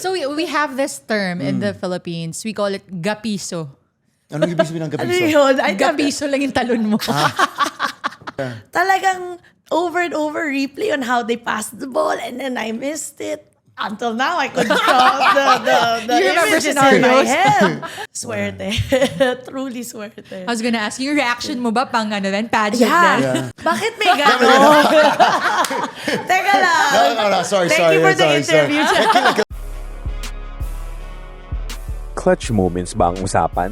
So we have this term in the Philippines. We call it gapiso. Anong ibig sabihin ng Ano gapiso? yun? Gapiso lang yung talon mo. Talagang over and over replay on how they passed the ball and then I missed it. Until now, I could draw the You remember images in my scenarios? head. Suerte. Truly suerte. I was gonna ask, yung reaction mo ba pang ano then, pageant Yeah. then? Bakit may gano'n? Teka lang. No, sorry, Thank you for the interview. Clutch moments ba ang usapan?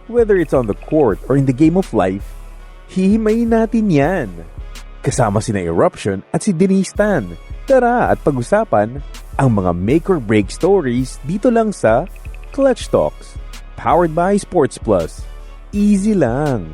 Whether it's on the court or in the game of life, hihimayin natin yan. Kasama sina Eruption at si Denise Tan. Tara at pag-usapan ang mga make or break stories dito lang sa Clutch Talks. Powered by Sports Plus. Easy lang.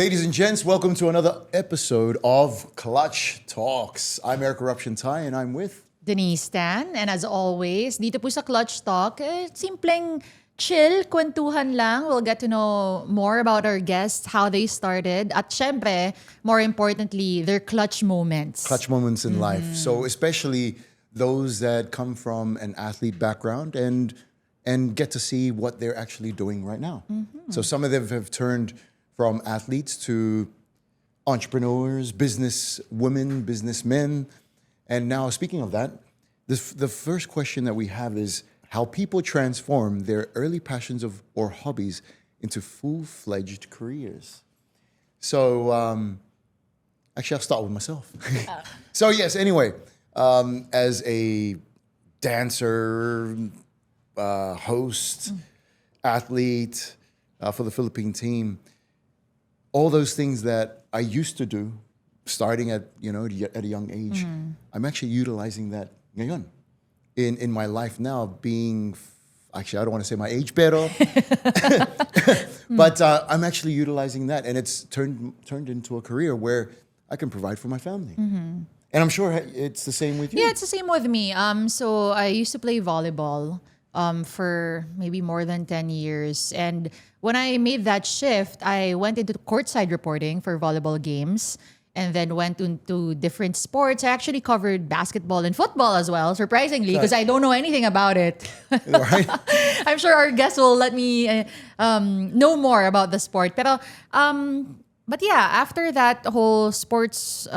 Ladies and gents, welcome to another episode of Clutch Talks. I'm Eric Eruption Tai and I'm with... Denise Tan. And as always, dito po sa Clutch Talk, simpleng chill, kwentuhan lang. We'll get to know more about our guests, how they started. At syempre, more importantly, their clutch moments. Clutch moments in life. So especially those that come from an athlete background and get to see what they're actually doing right now. So some of them have turned from athletes to entrepreneurs, business women, businessmen. And now, speaking of that, the first question that we have is how people transform their early passions or hobbies into full-fledged careers. So, actually, I'll start with myself. So, yes, anyway, as a dancer, host, athlete for the Philippine team, all those things that I used to do, starting at a young age, I'm actually utilizing that ngayon in my life now. Being actually, I don't want to say my age, pero but I'm actually utilizing that, and it's turned into a career where I can provide for my family. And I'm sure it's the same with you. Yeah, it's the same with me. So I used to play volleyball for maybe more than 10 years. And when I made that shift, I went into courtside reporting for volleyball games and then went into different sports. I actually covered basketball and football as well, surprisingly, because I don't know anything about it. Right? I'm sure our guests will let me know more about the sport. But yeah, after that whole sports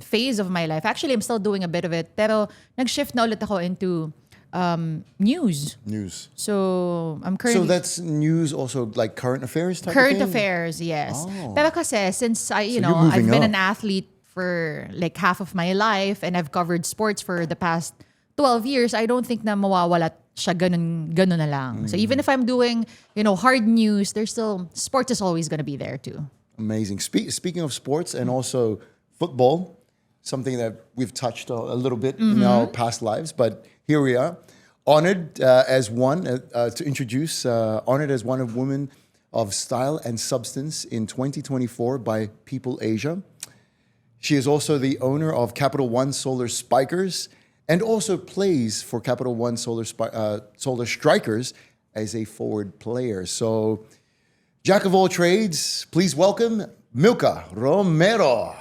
phase of my life, actually, I'm still doing a bit of it. Pero nag-shift na ulit ako into news. News. So I'm currently... So that's news also, like current affairs type Current of thing? affairs, yes. Oh. Pero kasi since you're I've moving been up. an athlete for like half of my life and I've covered sports for the past 12 years, I don't think na mawawala siya ganun na lang. So even if I'm doing, hard news, there's still, sports is always going to be there too. Amazing. Speaking of sports and also football, something that we've touched a little bit in our past lives, but here we are. Honored as one, to introduce, honored as one of Women of Style and Substance in 2024 by People Asia. She is also the owner of Capital One Solar Spikers and also plays for Capital One Solar Strikers as a forward player. So, jack of all trades, please welcome Milka Romero.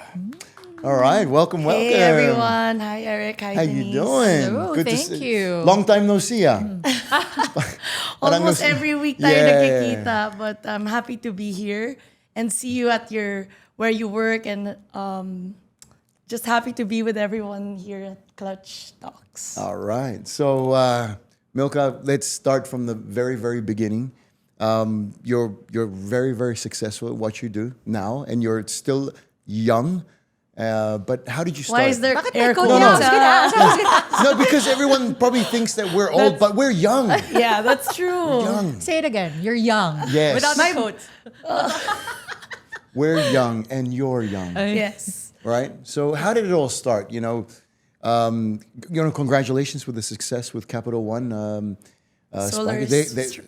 All right, welcome. Hey everyone. Hi Eric. Hi How Denise. you doing? Hello, thank you. Long time no see, Almost every week tayo Yeah. nagkikita, but I'm happy to be here and see you at where you work, and just happy to be with everyone here at Clutch Talks. All right. So, Milka, let's start from the very, very beginning. You're very, very successful at what you do now, and you're still young. But how did you start? Why is there Bakit may air code quotes? yan? No, because everyone probably thinks that we're old, but we're young. Yeah, that's true. Young. Say it again. You're young. Yes. Without the quotes. We're young, and you're young, Yes. right? So, how did it all start? Congratulations with the success with Capital One. Solar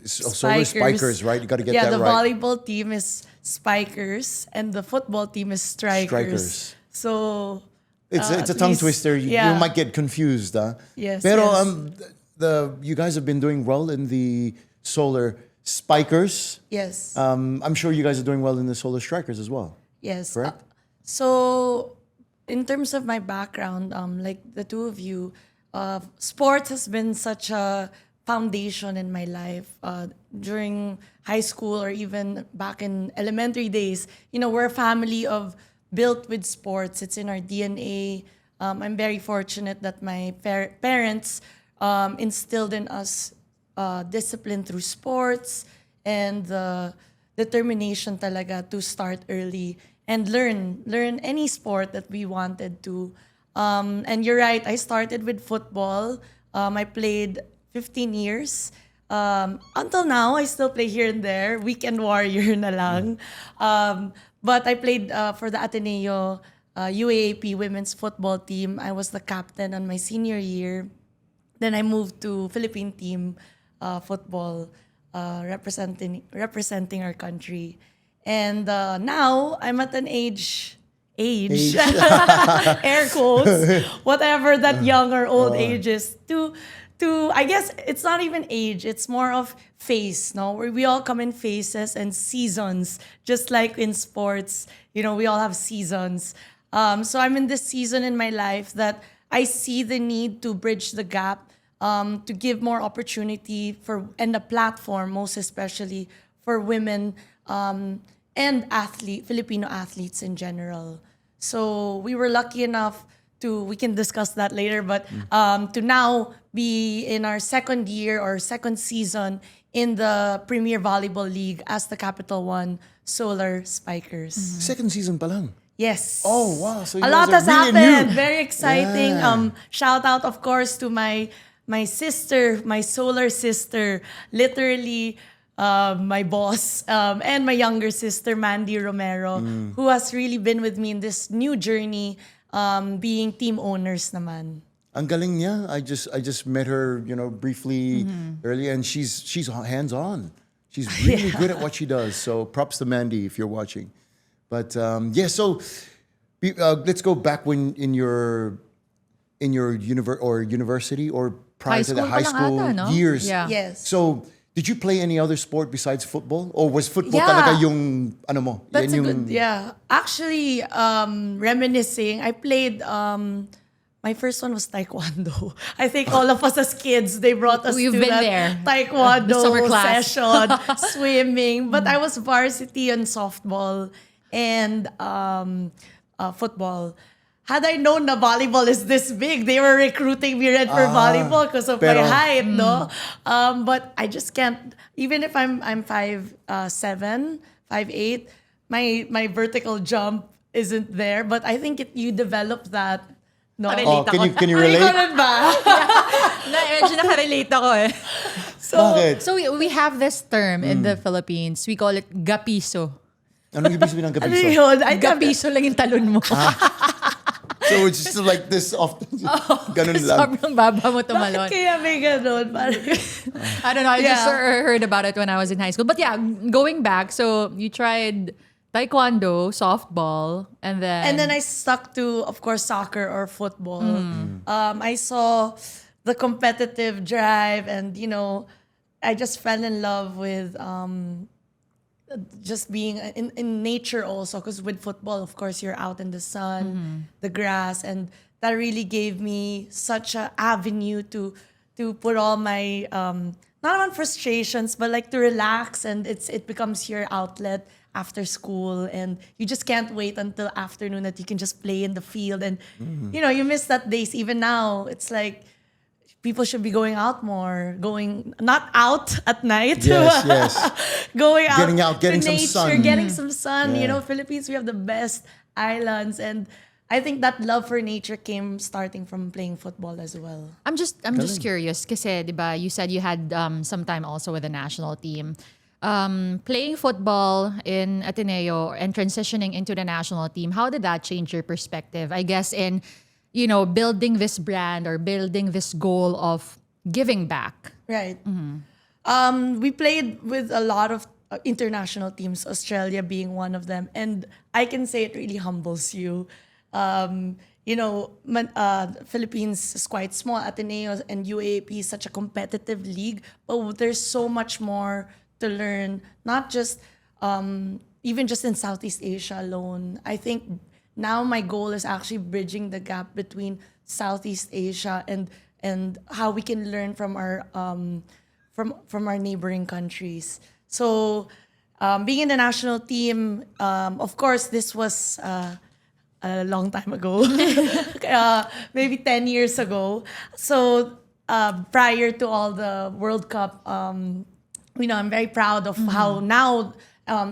Solar Spikers, right? You got to get that the right. volleyball team is Spikers and the football team is Strikers. So It's a at tongue least- twister. You yeah. might get confused, huh? Yes, Pero yes. you guys have been doing well in the Solar Spikers. Yes. I'm sure you guys are doing well in the Solar Strikers as well. Yes. Correct? So in terms of my background, like the two of you, sports has been such a foundation in my life. During high school or even back in elementary days, we're a family of built with sports. It's in our DNA. I'm very fortunate that my parents instilled in us discipline through sports and the determination talaga to start early and learn any sport that we wanted to. And you're right, I started with football. I played 15 years. Until now, I still play here and there. Weekend warrior na lang. But I played for the Ateneo UAAP women's football team. I was the captain on my senior year. Then I moved to Philippine team football, representing our country. And now I'm at an age, air quotes, whatever that young or old age is, to I guess it's not even age, it's more of phase, no? Where we all come in phases and seasons, just like in sports, we all have seasons. So I'm in this season in my life that I see the need to bridge the gap, to give more opportunity and a platform, most especially for women and Filipino athletes in general. So we were lucky enough we can discuss that later, but to now be in our second year or second season in the Premier Volleyball League as the Capital One Solar Spikers. Second season pa lang. Yes. Oh, wow. So you a lot guys has are really happened. new. Very exciting. Yeah. Shout out, of course, to my sister, my solar sister, literally my boss, and my younger sister, Milka Romero, who has really been with me in this new journey, being team owners naman. Ang galing niya. I just met her, briefly earlier, and she's hands-on. She's really good at what she does. So props to Mandy if you're watching. But so let's go back when in your university or prior to the high school ata, no? years. Yeah. Yes. So did you play any other sport besides football, or was football Yeah. talaga yung ano mo? That's Yan a good, yeah. Actually, reminiscing, I played, my first one was taekwondo. I think all of us as kids, they brought us We've to been that there. taekwondo The summer class. session, swimming. But I was varsity on softball and football. Had I known na volleyball is this big, they were recruiting me red for volleyball because of my height, no? But I just can't, even if I'm 5'7", 5'8", my vertical jump isn't there. But I think you develop that. No? Oh, can you relate? Ikaw rin ba? Medyo nakarelate ako eh. Bakit? So we have this term in the Philippines. We call it gapiso. Anong ibig sabihin ng Ano gapiso? yun? Gapiso lang yung talon mo. So it's just like this often. Ganun lang. Sobrang baba mo Bakit tumalon. kaya may ganun? Parang, I don't know. I just Yeah. heard about it when I was in high school. But yeah, going back, so you tried taekwondo, softball, and then I stuck to, of course, soccer or football. I saw the competitive drive and, I just fell in love with just being in nature also. Because with football, of course, you're out in the sun, the grass, and that really gave me such an avenue to put all my, not on frustrations, but like to relax, and it becomes your outlet after school, and you just can't wait until afternoon that you can just play in the field, and you miss that days. Even now, it's like people should be going out more, not out at night, Yes. going out, Getting out, getting to some nature, sun. getting some sun. Yeah. Philippines, we have the best islands, and I think that love for nature came starting from playing football as well. I'm just curious kasi 'di ba you said you had some time also with the national team. Playing football in Ateneo and transitioning into the national team, how did that change your perspective? I guess in building this brand or building this goal of giving back. Right. We played with a lot of international teams, Australia being one of them, and I can say it really humbles you. Philippines is quite small. Ateneo and UAAP is such a competitive league, but there's so much more to learn. Not just even just in Southeast Asia alone. I think now my goal is actually bridging the gap between Southeast Asia and how we can learn from our neighboring countries. So being in the national team, of course, this was a long time ago, maybe 10 years ago. So prior to all the World Cup, I'm very proud of how now,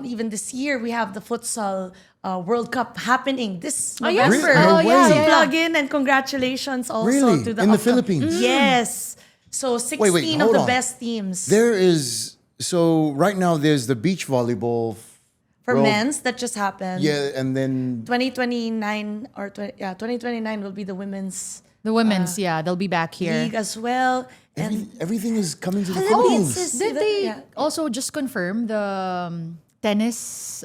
even this year, we have the futsal World Cup happening this November. Really? No way. So plug in and congratulations also Really? to the In the upcom- Philippines? Yes. So 16 of hold the on. best teams. So right now there's the beach volleyball For world- men's, that just happened. Yeah, and then 2029 will be the women's The women's, they'll be back here. league as well. And everything is coming to the Philippines Philippines. is- Did they Yeah. also just confirm the tennis?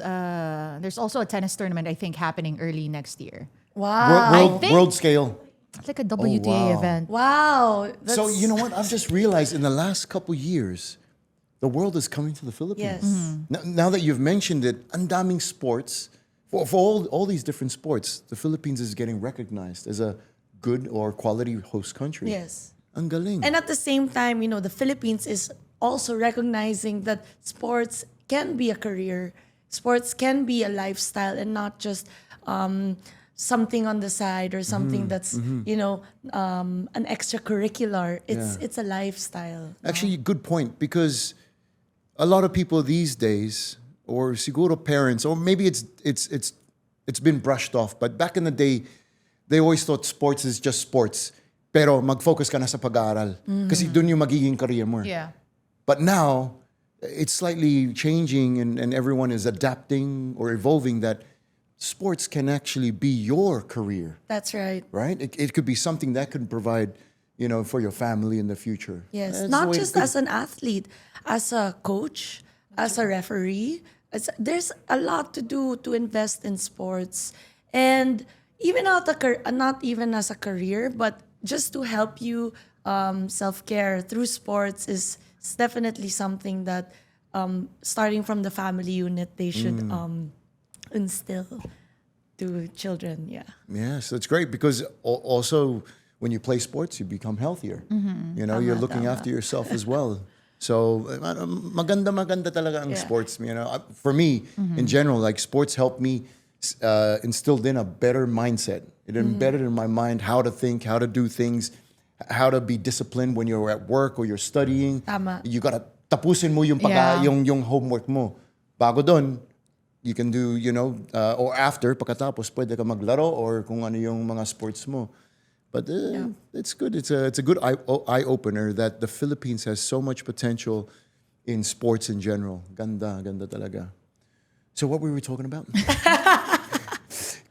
There's also a tennis tournament, I think, happening early next year. wow. World scale. It's like a WTA wow. event. Wow. So That's- you know what? I've just realized in the last couple years, the world is coming to the Philippines. Yes. Now that you've mentioned it, ang daming sports, for all these different sports, the Philippines is getting recognized as a good or quality host country. Yes. Ang galing. And at the same time, the Philippines is also recognizing that sports can be a career, sports can be a lifestyle, and not just something on the side or something that's an extracurricular. It's a lifestyle. Actually, good point, because a lot of people these days, or siguro parents, or maybe it's been brushed off, but back in the day, they always thought sports is just sports. Pero mag-focus ka na sa pag-aaral. Kasi dun yung magiging career mo. Yeah. But now, it's slightly changing and everyone is adapting or evolving that sports can actually be your career, That's right. right? It could be something that could provide, for your family in the future. Yes, That's the not way it just could- as an athlete, as a coach, as a referee. There's a lot to do to invest in sports, and even not even as a career, but just to help you self-care through sports is definitely something that starting from the family unit they should instill to children. Yeah. Yes, that's great, because also when you play sports, you become healthier. You're looking after yourself as well. So maganda talaga ang Yeah. sports. For me, in general, like sports helped me instilled in a better mindset. It embedded in my mind how to think, how to do things, how to be disciplined when you're at work or you're studying. Tama. You gotta tapusin mo yung Yeah. yung homework mo. Bago doon, you can do, or after, pagkatapos, pwede ka maglaro or kung ano yung mga sports mo. But it's good. It's a good eye opener that the Philippines has so much potential in sports in general. Ganda talaga. So what were we talking about?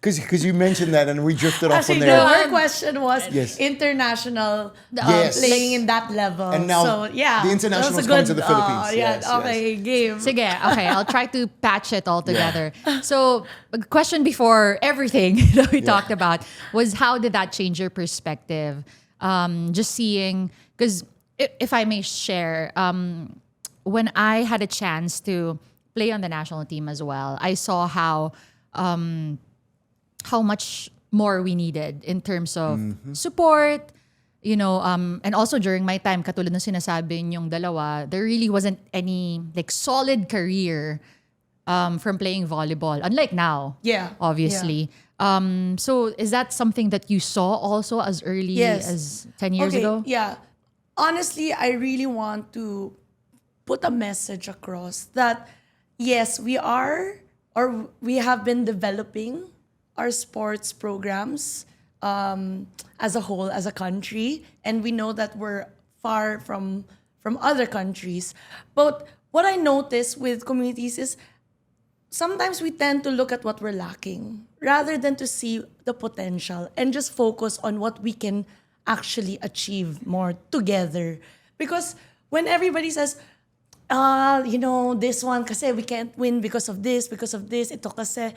Because you mentioned that and we drifted off from Actually, there. her question was Yes. international Yes. playing in that level. And now so, yeah, the that was internationals a coming good, to the Philippines. Yeah, Yes, okay, game. Sige, okay, I'll try to patch it all together. So, a question before everything that we talked about was, how did that change your perspective? Just seeing, because if I may share, when I had a chance to play on the national team as well, I saw how much more we needed in terms of support, and also during my time, katulad ng sinasabi niyong dalawa, there really wasn't any solid career from playing volleyball, unlike now. Yeah, obviously. So is that something that you saw also as early Yes. as 10 years ago? Yeah. Honestly, I really want to put a message across that yes, we have been developing our sports programs as a whole, as a country, and we know that we're far from other countries. But what I notice with communities is sometimes we tend to look at what we're lacking rather than to see the potential and just focus on what we can actually achieve more together. Because when everybody says, this one kasi we can't win because of this, ito kasi,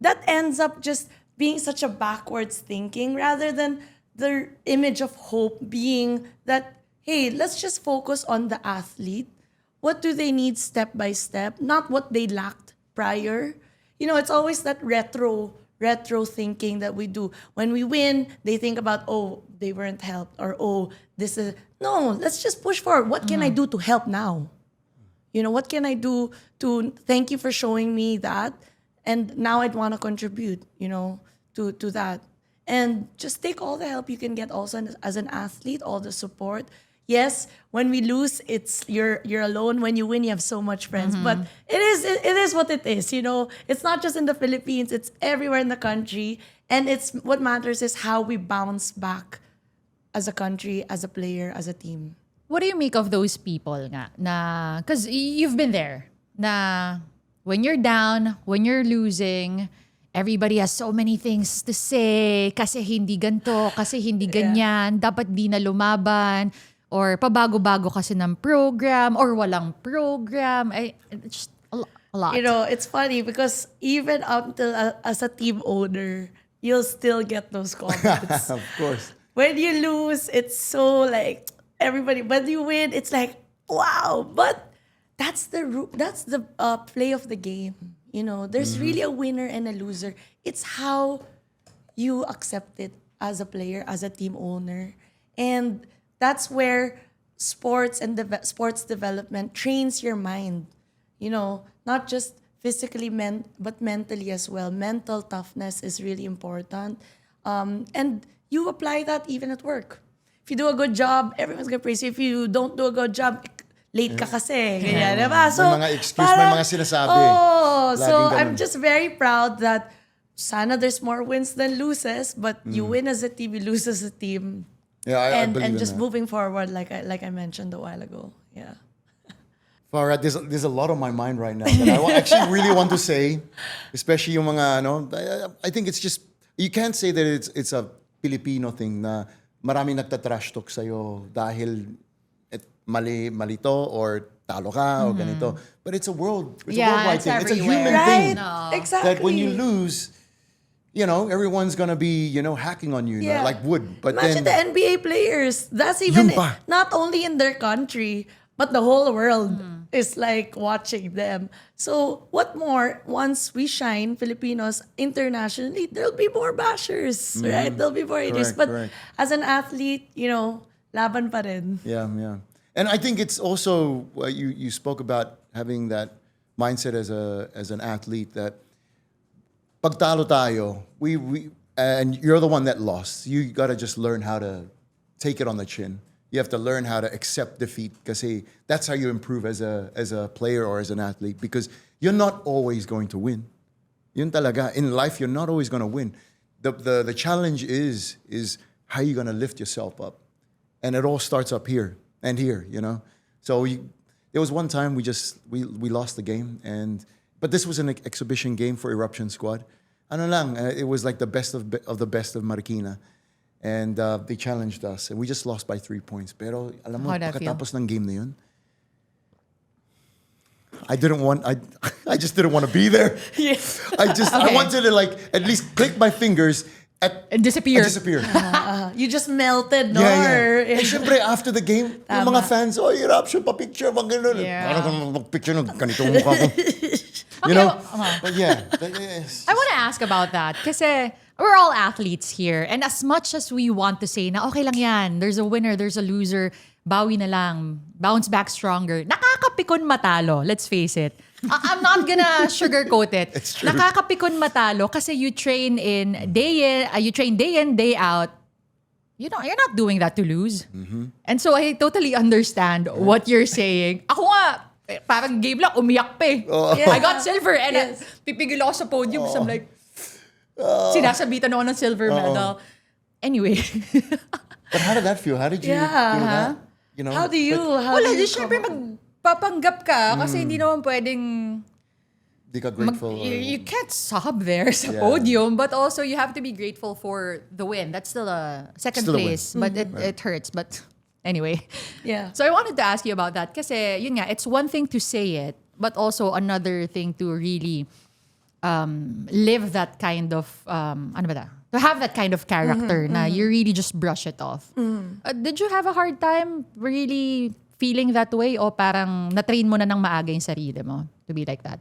that ends up just being such a backwards thinking rather than the image of hope being that, hey, let's just focus on the athlete. What do they need step by step, not what they lacked prior. It's always that retro retro thinking that we do. When we win, they think about, oh, they weren't helped, or oh, this is no. Let's just push forward. What can I do to help now? What can I do to thank you for showing me that, and now I'd want to contribute. To that, and just take all the help you can get. Also, as an athlete, all the support. Yes, when we lose, it's you're alone. When you win, you have so much friends. But it is what it is. It's not just in the Philippines. It's everywhere in the country. And it's what matters is how we bounce back as a country, as a player, as a team. What do you make of those people nga? Na, because you've been there. Na when you're down, when you're losing, everybody has so many things to say. Kasi hindi ganto, kasi hindi ganyan. Dapat di na lumaban. Or pabago-bago kasi ng program, or walang program. It's just a lot. It's funny because even until as a team owner, you'll still get those comments. Of course. When you lose, it's so like everybody. When you win, it's like wow. But that's the play of the game. There's really a winner and a loser. It's how you accept it as a player, as a team owner, and that's where sports and sports development trains your mind. Not just physically, but mentally as well. Mental toughness is really important. And you apply that even at work. If you do a good job, everyone's gonna praise you. If you don't do a good job, late ka kasi. Ganyan, diba? So, may mga excuse, may mga sinasabi. So I'm just very proud that sana there's more wins than loses, but you win as a team, you lose as a team. Yeah, I believe and in just that. moving forward, like I mentioned a while ago. Yeah. Farah, there's a lot on my mind right now that I actually really want to say, especially yung mga I think it's just you can't say that it's a Filipino thing na maraming nagtatrash talk sa'yo dahil mali to or talo ka or ganito. But it's a worldwide it's thing. It's a everywhere. human Right? thing. No. Exactly. That when you lose, everyone's gonna be, hacking on you, Yeah. like wood. But Imagine then the NBA players. That's even Yun pa. not only in their country, but the whole world is like watching them. So what more? Once we shine, Filipinos internationally, there'll be more bashers, right? There'll be more haters. But correct. as an athlete, laban pa rin. yeah. And I think it's also you spoke about having that mindset as an athlete that pag talo tayo, we and you're the one that lost. You gotta just learn how to take it on the chin. You have to learn how to accept defeat kasi that's how you improve as a player or as an athlete because you're not always going to win. Yun talaga. In life, you're not always going to win. The challenge is how you're going to lift yourself up. And it all starts up here and here, So there was one time we lost the game but this was an exhibition game for Eruption Squad. It was like the best of the best of Marikina. And they challenged us. And we just lost by 3 points. Pero alam mo, How'd that feel? pagkatapos ng game na yun, I just didn't want to be there. I wanted to at least click my fingers And disappear. You just melted, no? Yeah. Eh, syempre, after the game, yung mga fans, eruption, pa-picture, mga ganun. Yeah. Parang mag-picture ng ganitong mukha ko. You know? But yeah. I want to ask about that kasi we're all athletes here, and as much as we want to say na okay lang yan, there's a winner, there's a loser, bawi na lang, bounce back stronger, nakakapikon matalo, let's face it. I'm not gonna sugarcoat it. It's true. Nakakapikon matalo kasi you train day in, day out. You're not doing that to lose. Mm-hmm. And so I totally understand what you're saying. Ako nga, parang game lang, umiyak pa eh. Yeah. I got silver and pipigil ako sa podium kasi I'm like, sinasabitan ako ng silver medal. Anyway. But how did that feel? How did you feel that? You know? How do you? Wala, di syempre magpapanggap ka kasi hindi naman pwedeng Di ka grateful? you can't sob there sa podium, but also you have to be grateful for the win. That's still a second Still a win. place, but it hurts. But anyway. Yeah. So I wanted to ask you about that kasi yun nga, it's one thing to say it, but also another thing to really live that kind of, to have that kind of character na you really just brush it off. Did you have a hard time really feeling that way o parang na-train mo na ng maaga yung sarili mo to be like that?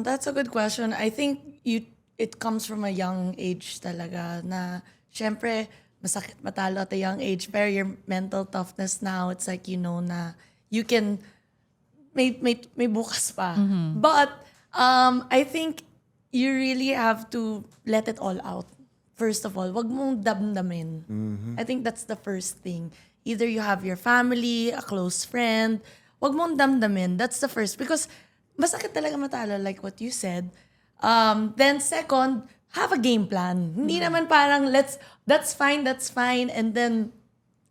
That's a good question. I think you it comes from a young age talaga na syempre masakit matalo at a young age pero your mental toughness now it's like you know na you can may bukas pa. But I think you really have to let it all out. First of all, wag mong damdamin. I think that's the first thing. Either you have your family, a close friend, wag mong damdamin. That's the first. Because masakit talaga matalo, like what you said. Then second, have a game plan. Hindi naman parang, that's fine. And then,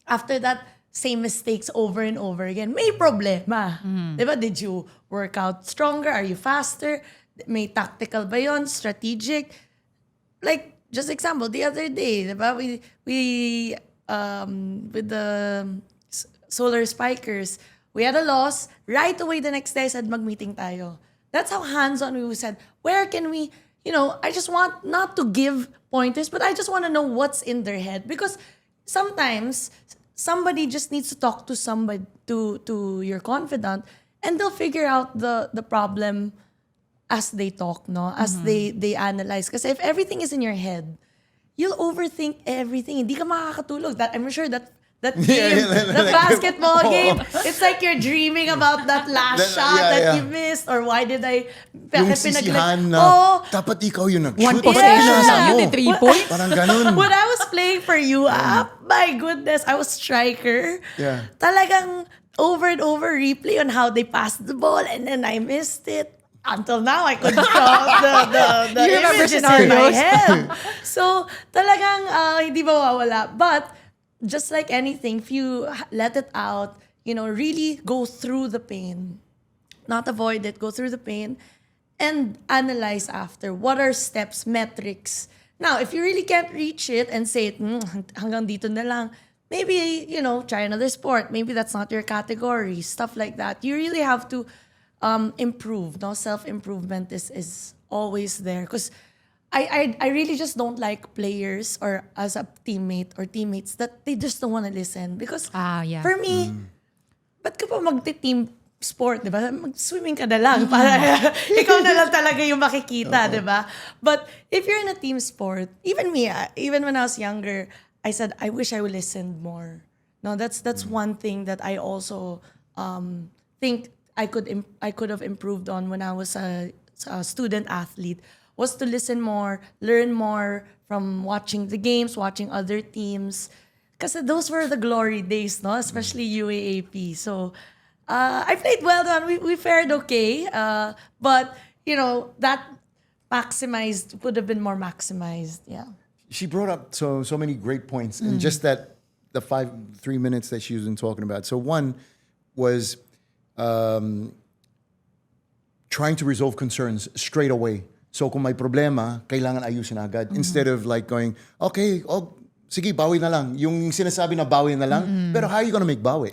after that, same mistakes over and over again. May problema. Diba? Did you work out stronger? Are you faster? May tactical ba yun? Strategic? Like, just example, the other day, diba? We with the solar spikers, we had a loss. Right away the next day, I said, mag-meeting tayo. That's how hands-on we said, where can we, I just want not to give pointers, but I just want to know what's in their head. Because sometimes, somebody just needs to talk to somebody, to your confidant, and they'll figure out the problem as they talk, no? As they analyze. Because if everything is in your head, you'll overthink everything. Hindi ka makakatulog. I'm sure that game, the basketball game, it's like you're dreaming about that last shot that you missed, or why did I... Yung sisihan na, dapat ikaw yung nag-shoot. One possession lang yun, 3 points. Parang ganun. When I was playing for you, my goodness, I was striker. Yeah. Talagang over and over replay on how they passed the ball, and then I missed it. Until now, I couldn't draw the You remember images in my scenarios? head. So, talagang hindi mawawala. But, just like anything, if you let it out, really go through the pain. Not avoid it, go through the pain. And analyze after. What are steps, metrics? Now, if you really can't reach it and say, hanggang dito na lang, maybe, try another sport. Maybe that's not your category. Stuff like that. You really have to improve. No, self-improvement is always there. Because I really just don't like players or as a teammate or teammates that they just don't want to listen. Because for me, ba't ka pa magti-team sport, di ba? Mag-swimming ka na lang. Para ikaw na lang talaga yung makikita, di ba? But if you're in a team sport, even me, even when I was younger, I said, I wish I would listen more. No, that's one thing that I also think I could have improved on when I was a student athlete, was to listen more, learn more from watching the games, watching other teams. Kasi those were the glory days, no? Especially UAAP. So, I played well down. We fared okay. But, that could have been more maximized. Yeah. She brought up so many great points. And just that, the 3 minutes that she was been talking about. So one was trying to resolve concerns straight away. So kung may problema, kailangan ayusin agad. Instead of like going, okay, sige, bawi na lang. Yung sinasabi na bawi na lang. Pero how are you gonna make bawi?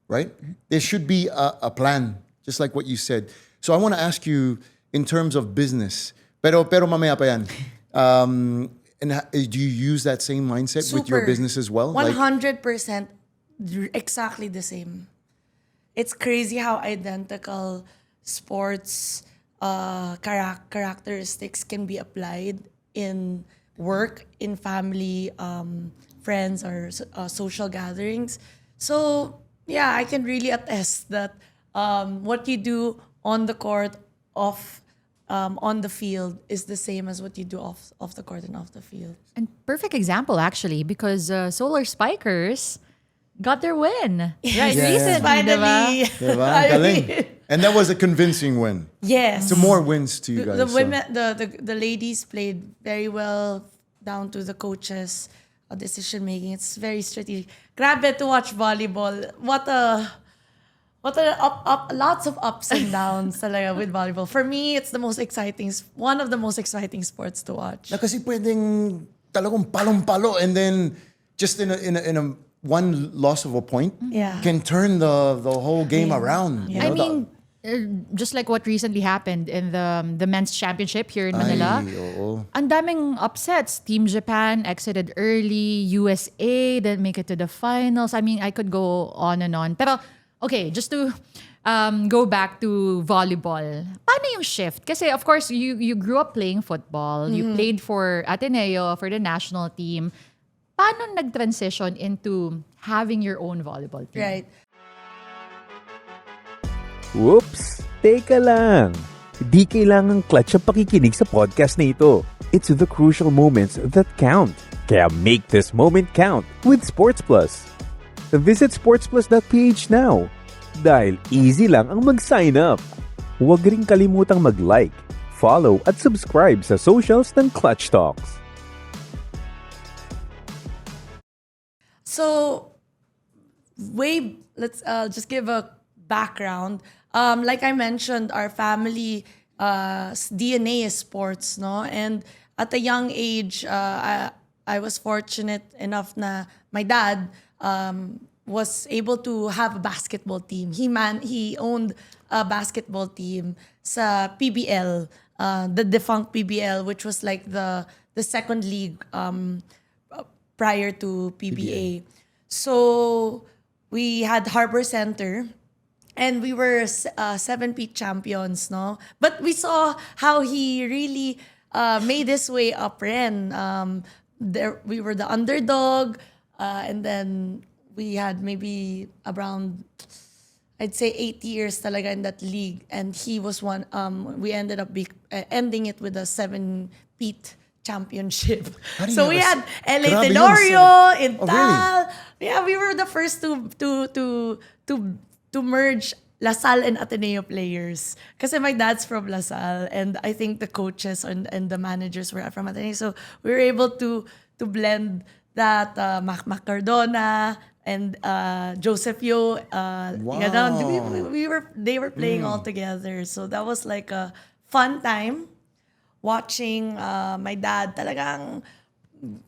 Right? There should be a plan, just like what you said. So I want to ask you in terms of business. Pero mamaya pa yan. And do you use that same mindset with your business as well? 100% exactly the same. It's crazy how identical sports characteristics can be applied in work, in family, friends, or social gatherings. So, yeah, I can really attest that what you do on the court, on the field, is the same as what you do off the court and off the field. And perfect example, actually, because Solar Spikers got their win. Right, recently, finally. Diba? Galing. And that was a convincing win. Yes. So more wins to you guys. The women, the ladies played very well, down to the coaches' decision making. It's very strategic. Grabe to watch volleyball. What a lots of ups and downs talaga with volleyball. For me, it's one of the most exciting sports to watch. Na kasi pwedeng talagang palong-palo and then just in a one loss of a point can turn the whole game around. You know, just like what recently happened in the men's championship here in Manila. Ang daming upsets. Team Japan exited early, USA didn't make it to the finals. I mean, I could go on and on. Pero, okay, just to go back to volleyball. Paano yung shift? Kasi of course, you grew up playing football. You played for Ateneo, for the national team. Paano nag-transition into having your own volleyball team? Right. Whoops! Teka lang! Di kailangang clutch ang pakikinig sa podcast na ito. It's the crucial moments that count. Kaya make this moment count with Sports Plus. Visit sportsplus.ph now. Dahil easy lang ang mag-sign up. Huwag ring kalimutang mag-like, follow at subscribe sa socials ng Clutch Talks. So, let's just give a background. Like I mentioned, our family DNA is sports, no? And at a young age, I was fortunate enough na my dad was able to have a basketball team. He owned a basketball team sa PBL, the defunct PBL, which was like the second league prior to PBA. So we had Harbor Center, and we were 7-peat champions, no? But we saw how he really made his way up, Ren. We were the underdog, and then we had maybe around, I'd say 8 years talaga in that league, and he was one. We ended up ending it with a 7-peat championship. So we had LA Tenorio, Intal. really? Yeah, we were the first to merge LaSalle and Ateneo players. Kasi my dad's from LaSalle, and I think the coaches and the managers were from Ateneo. So we were able to blend that Mac Cardona and Joseph Yo. They were playing all together. So that was like a fun time watching my dad. Talagang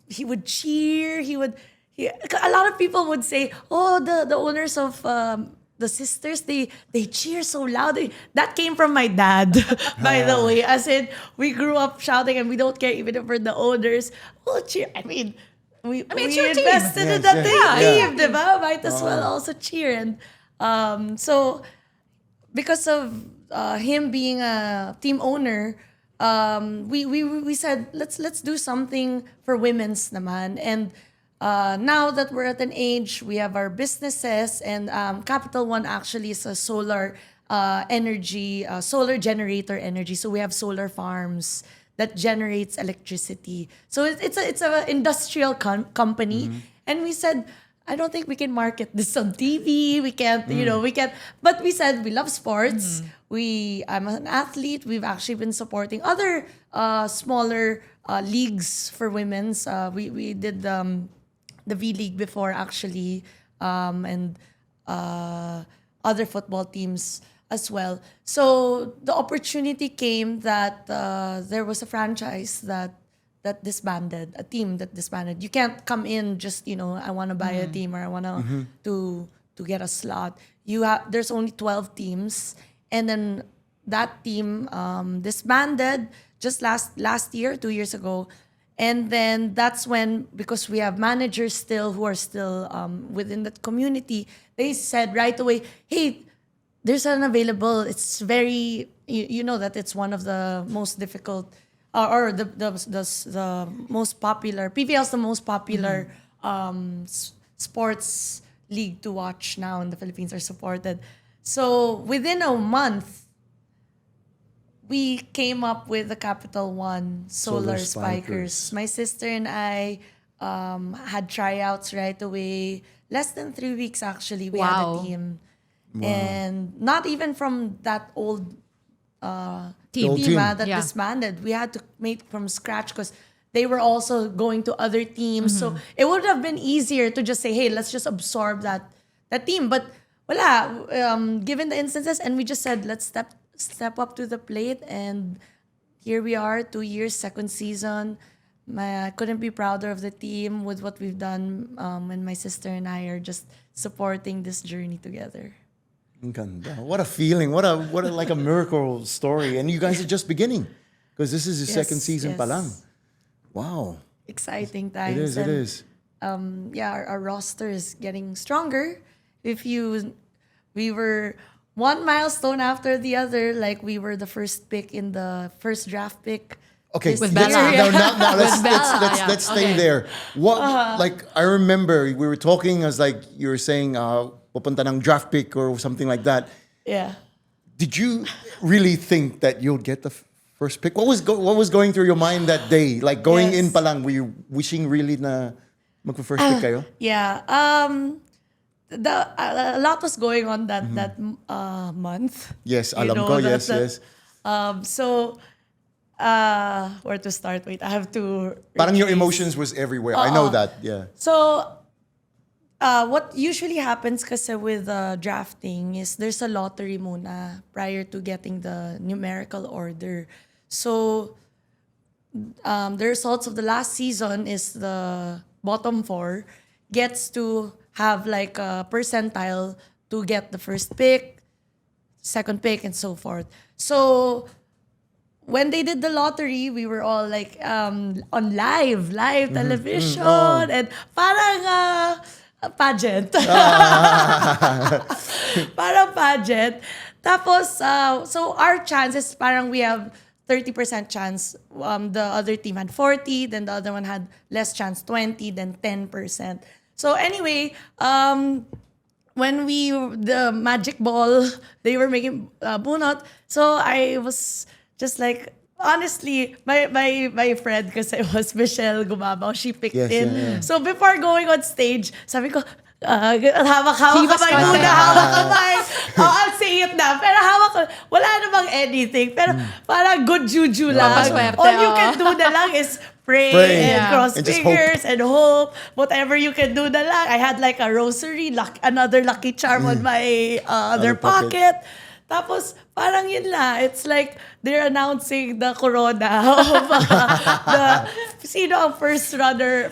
he would cheer. A lot of people would say, "Oh, the owners of the sisters, they cheer so loud." That came from my dad, by the way. As in, we grew up shouting, and we don't care even if we're the owners. Oh, cheer! I mean, we invested in that team, diba? Might as well also cheer. And so, because of him being a team owner, we said let's do something for women's naman. And now that we're at an age, we have our businesses, and Capital One actually is a solar energy, solar generator energy. So we have solar farms that generates electricity. So it's a industrial company, and we said, I don't think we can market this on TV. We can't, we can't. But we said we love sports. I'm an athlete. We've actually been supporting other smaller leagues for women's. We did the V League before, actually, and other football teams as well. So the opportunity came that there was a franchise that disbanded, a team that disbanded. You can't come in just, I want to buy a team, or I want to get a slot. There's only 12 teams, and then that team disbanded just last year, 2 years ago. And then that's when, because we have managers still who are still within that community, they said right away, hey, there's an available. It's very, you know that it's one of the most difficult, or the most popular. PVL is the most popular sports league to watch now in the Philippines, are supported. So within a month, we came up with the Capital One Solar Spikers. My sister and I had tryouts right away. Less than 3 weeks, actually, we had a team. Wow. And not even from that old team that disbanded. We had to make from scratch because they were also going to other teams. So it would have been easier to just say, hey, let's just absorb that team. But given the instances, and we just said, let's step up to the plate, and here we are, 2 years, second season. I couldn't be prouder of the team with what we've done, and my sister and I are just supporting this journey together. Ganda. What a feeling. What a like a miracle story. And you guys are just beginning, because this is your second season pa lang. Wow. Exciting times. It is. Our roster is getting stronger. We one milestone after the other. Like we were the first pick in the first draft pick. Okay, With let's, Bella. now let's, Bella, let's stay okay. there. What, like, I remember we were talking as like you were saying, pupunta ng draft pick or something like that. Yeah. Did you really think that you'll get the first pick? What was going through your mind that day? Like going in Yes. palang, were you wishing really na magpa-first pick kayo? Yeah. A lot was going on that month. Yes, You alam know, ko, that- yes, that- yes. So, where to start? Wait, I have to. Parang your retrace. emotions was everywhere. I know that, yeah. So, what usually happens kasi with drafting is there's a lottery muna prior to getting the numerical order. So, the results of the last season is the bottom 4 gets to have like a percentile to get the first pick, second pick, and so forth. So, when they did the lottery, we were all like on live television, and parang pageant. Parang pageant. Tapos, so our chances, parang we have 30% chance. The other team had 40, then the other one had less chance, 20, then 10%. So anyway, when the magic ball, they were making bunot. So I was just like, honestly, my friend, kasi it was Michelle Gumabaw, she picked Yes, in. yeah. So before going on stage, sabi ko, hawak-hawak He was kamay confident. muna, hawak kamay. Oh, I'll say it na. Pero hawak ko, wala namang anything. Pero parang good juju lang. Maswerte, All you oh. can do na lang is pray Pray. and Yeah. cross And just fingers and hope. Whatever you can do na lang. I had like a rosary, another lucky charm on my other Other pocket. pocket. Tapos, parang yun la. It's like they're announcing the corona of sino ang first runner,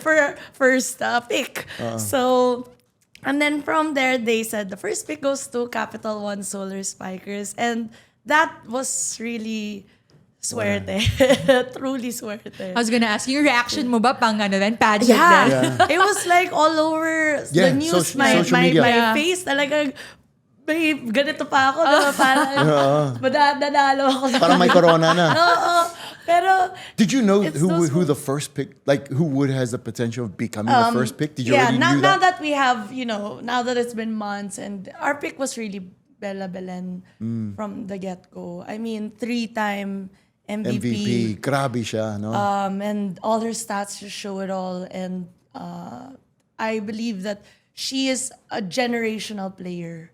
first pick. So, and then from there, they said the first pick goes to Capital One Solar Spikers. And that was really suerte. Truly suerte. I was gonna ask, yung reaction mo ba pang ano din, pageant Yeah. din? It was like all over Yeah, the news. social My media. Yeah. face talagang, babe, ganito pa ako. No? Parang, nanalo ako. Parang may corona na. Oo. Pero, Did you know It's who those the first pick, like who would has the potential of becoming the first pick? Did you already now, knew now that? that we have, now that it's been months, and our pick was really Bella Belen from the get-go. I mean, 3-time MVP. MVP, grabe siya, no? And all her stats just show it all. And I believe that she is a generational player.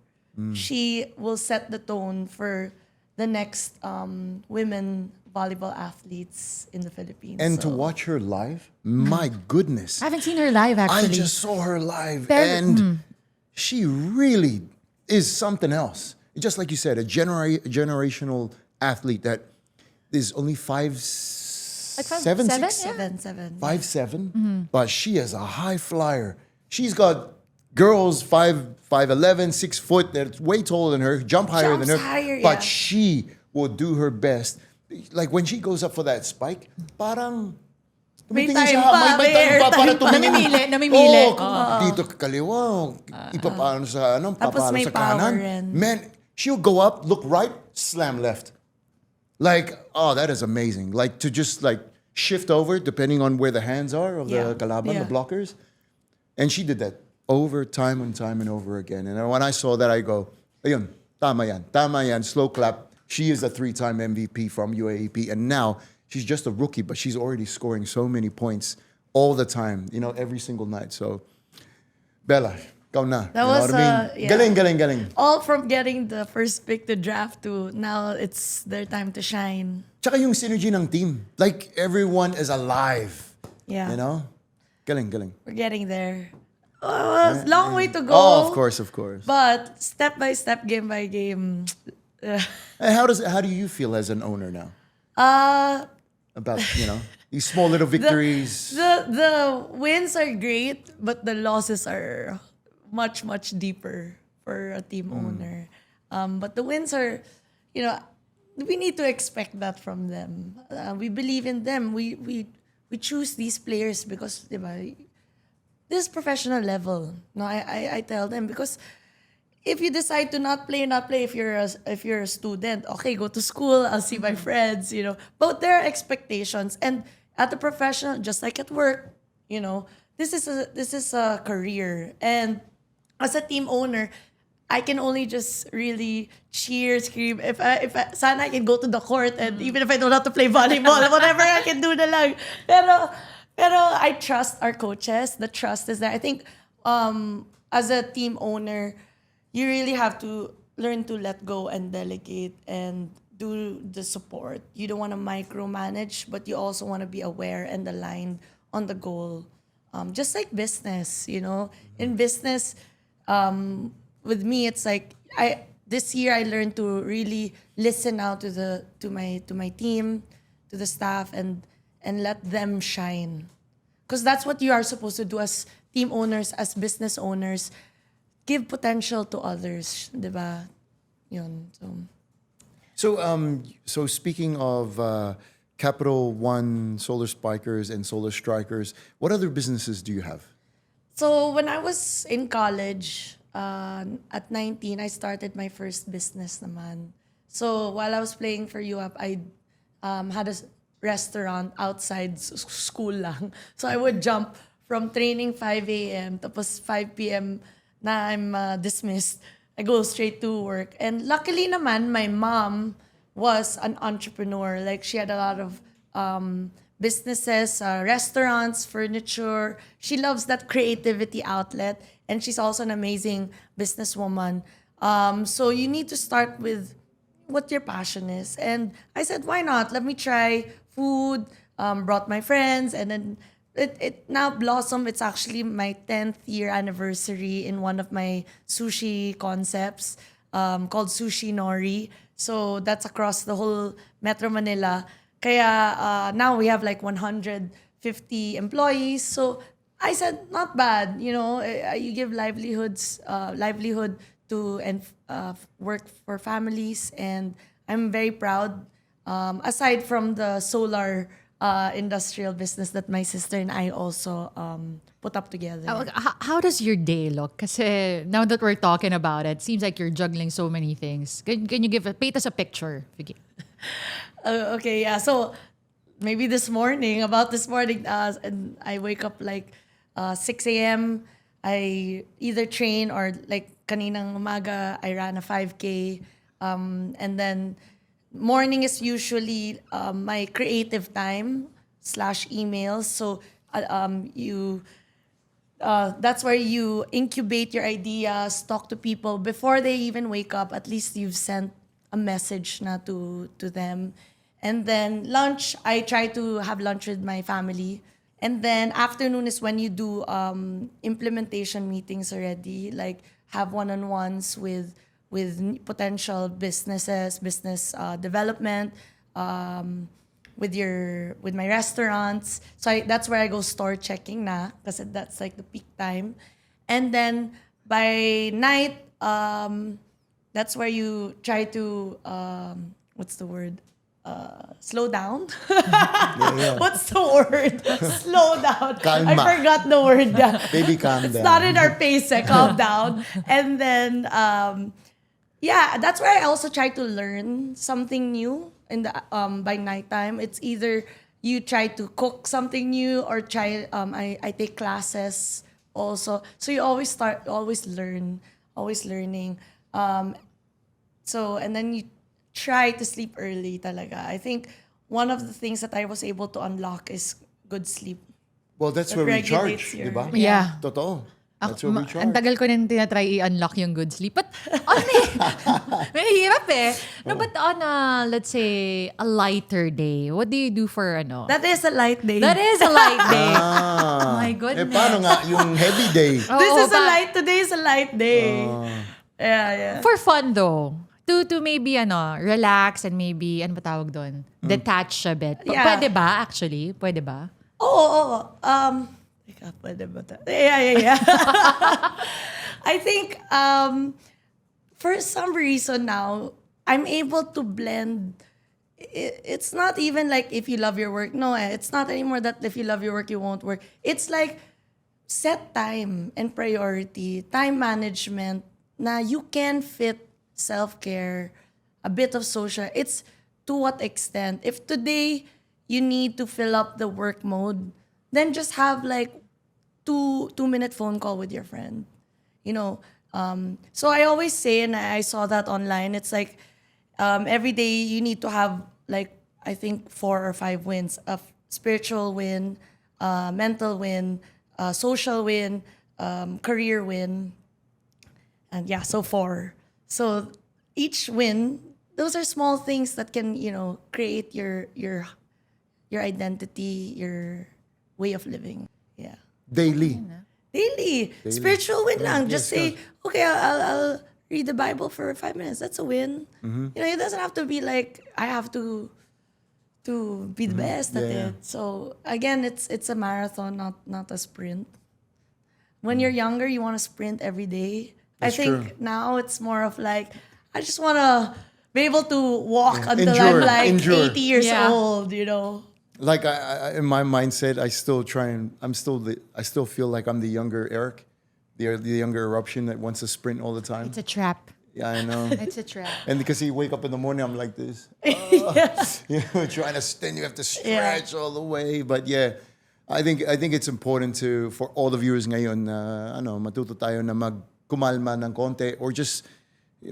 She will set the tone for the next women volleyball athletes in the Philippines. And to So, watch her live, my goodness. I haven't seen her live I actually. just saw her live, Pero- and she really is something else. Just like you said, a generational athlete that is only 5'7", seven, 6'7", yeah. 7. 5'7", but she is a high flyer. She's got girls 5'11", 6 foot that's way taller than her, jump higher Jumps than her, higher, but yeah. she will do her best. Like when she goes up for that spike, parang May tumitingin time siya, pa, may time pa para airtime pa. tumingin. Namimili. Oh, dito ka kaliwa, ipapaano sa Tapos papalo may sa power kanan. rin. Man, she'll go up, look right, slam left. Like, oh, that is amazing. Like to just like shift over depending on where the hands are of Yeah. the kalaban, Yeah. the blockers. And she did that over time and time and over again. And when I saw that, I go, ayun, tama yan, slow clap. She is a 3-time MVP from UAAP. And now she's just a rookie, but she's already scoring so many points all the time, every single night. So, Bella, ikaw na. That You know was, what I mean? yeah. Galing. All from getting the first pick to draft to now it's their time to shine. Tsaka yung synergy ng team. Like, everyone is alive. Yeah. Galing. We're getting there. Long way to go. Oh, of course. But step by step, game by game. And how do you feel as an owner now? About, these small little victories? The wins are great, but the losses are much, much deeper for a team owner. But the wins are, we need to expect that from them. We believe in them. We choose these players because, diba, this professional level. No, I tell them because if you decide to not play, not play. If you're a student, okay, go to school. I'll see my friends. But there are expectations, and at the professional, just like at work, this is a career, and as a team owner, I can only just really cheer, scream. If sana I can go to the court, and even if I don't have to play volleyball, whatever I can do na lang. Pero I trust our coaches. The trust is there. I think as a team owner, you really have to learn to let go and delegate and do the support. You don't want to micromanage, but you also want to be aware and aligned on the goal. Just like business, in business, with me, it's like this year I learned to really listen out to my team, to the staff, and let them shine, because that's what you are supposed to do as team owners, as business owners. Give potential to others, diba? Yun. So speaking of Capital One, Solar Spikers, and Solar Strikers, what other businesses do you have? So when I was in college, at 19, I started my first business naman. So while I was playing for UAP, I had a restaurant outside school lang. So I would jump from training 5 a.m. tapos 5 p.m. na I'm dismissed. I go straight to work. And luckily naman, my mom was an entrepreneur. Like, she had a lot of businesses, restaurants, furniture. She loves that creativity outlet. And she's also an amazing businesswoman. So you need to start with what your passion is. And I said, why not? Let me try food. Brought my friends, and then it now blossomed. It's actually my 10th year anniversary in one of my sushi concepts called Sushi Nori. So that's across the whole Metro Manila. Kaya now we have like 150 employees. So I said, not bad. You give livelihood to and work for families, and I'm very proud. Aside from the solar industrial business that my sister and I also put up together. How does your day look? Kasi now that we're talking about it, seems like you're juggling so many things. Can you paint us a picture? Okay, yeah. So maybe this morning, and I wake up like 6 a.m. I either train or like kaninang umaga, I ran a 5K. And then morning is usually my creative time / emails. So that's where you incubate your ideas, talk to people before they even wake up. At least you've sent a message na to them. And then lunch, I try to have lunch with my family. And then afternoon is when you do implementation meetings already, like have one-on-ones with potential businesses, business development, with my restaurants. So that's where I go store checking na, kasi that's like the peak time. And then by night, that's where you try to what's the word? Slow down. Yeah. What's the word? Slow down. Calma. I forgot the word. Baby, calm It's down. not in our pace. Calm down. And then that's where I also try to learn something new in the by nighttime. It's either you try to cook something new or try. I take classes also. So you always learning. So and then you try to sleep early talaga. I think one of the things that I was able to unlock is good sleep. Well, that's That where we regulates charge, your- di ba? Yeah. Totoo. That's where we charge. Ang tagal ko nang tinatry i-unlock yung good sleep. But mahirap eh. No, but on let's say, a lighter day, what do you do for That is a light day. That is a light day. Ah. My goodness. Paano nga yung heavy day? Today is a light day. Yeah. For fun though. To maybe relax and maybe, ano ba tawag doon? Detach a bit. Yeah. Pwede ba actually? Pwede ba? Oo. Teka, pwede ba Yeah. I think for some reason now, I'm able to blend. It's not even like if you love your work. No, it's not anymore that if you love your work, you won't work. It's like set time and priority, time management. na you can fit self-care, a bit of social. It's to what extent? If today you need to fill up the work mode, then just have like two-minute phone call with your friend. You know, so I always say, and I saw that online, it's like every day you need to have like, I think 4 or 5 wins: a spiritual win, mental win, social win, career win, and yeah, so 4. So each win, those are small things that can, create your identity, your way of living. Yeah. Daily. Daily. Spiritual win lang. Just yes, say, okay, I'll read the Bible for 5 minutes. That's a win. It doesn't have to be like, I have to be the best at Yeah. it. So again, it's a marathon, not a sprint. When you're younger, you want to sprint every day. That's I think true. now it's more of like, I just want to be able to walk until Endure, I'm like endure. 80 years Yeah. old, Like I in my mindset, I still feel like I'm the younger Eric, the younger eruption that wants to sprint all the time. It's a trap. Yeah, I know. It's a trap. And because you wake up in the morning, I'm like this. Trying to stand, you have to stretch all the way. But yeah, I think it's important for all the viewers ngayon na matuto tayo na magkumalma ng konti or just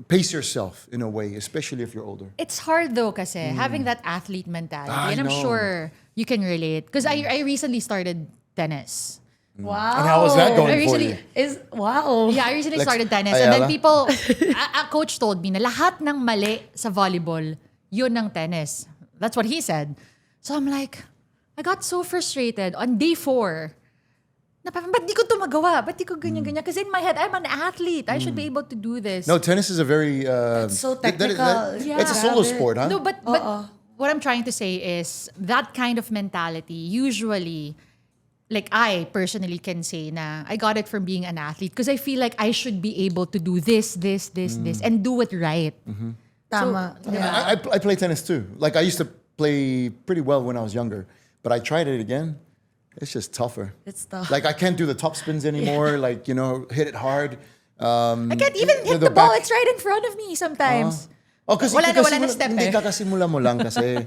pace yourself in a way, especially if you're older. It's hard though kasi having that athlete mentality. I And I'm know. sure you can relate. Because I recently started tennis. Wow. And how was that going I for recently- you? Wow. Yeah, I recently Like, started tennis. And then Ayala? people, a coach told me na lahat ng mali sa volleyball, yun ng tennis. That's what he said. So I'm like, I got so frustrated on day 4. Ba't di ko ito magawa? Ba't di ko ganyan-ganyan? Because in my head, I'm an athlete. I should be able to do this. No, tennis is a very so technical. it's a solo sport, huh? No, but what I'm trying to say is that kind of mentality usually, like I personally can say na I got it from being an athlete because I feel like I should be able to do this, and do it right. Tama. I play tennis too. Like I used to play pretty well when I was younger, but I tried it again. It's just tougher. It's tough. Like I can't do the top spins anymore. Like hit it hard. I can't even hit the ball. It's right in front of me sometimes. Kasi Wala na step hindi eh. kakasimula mo lang kasi.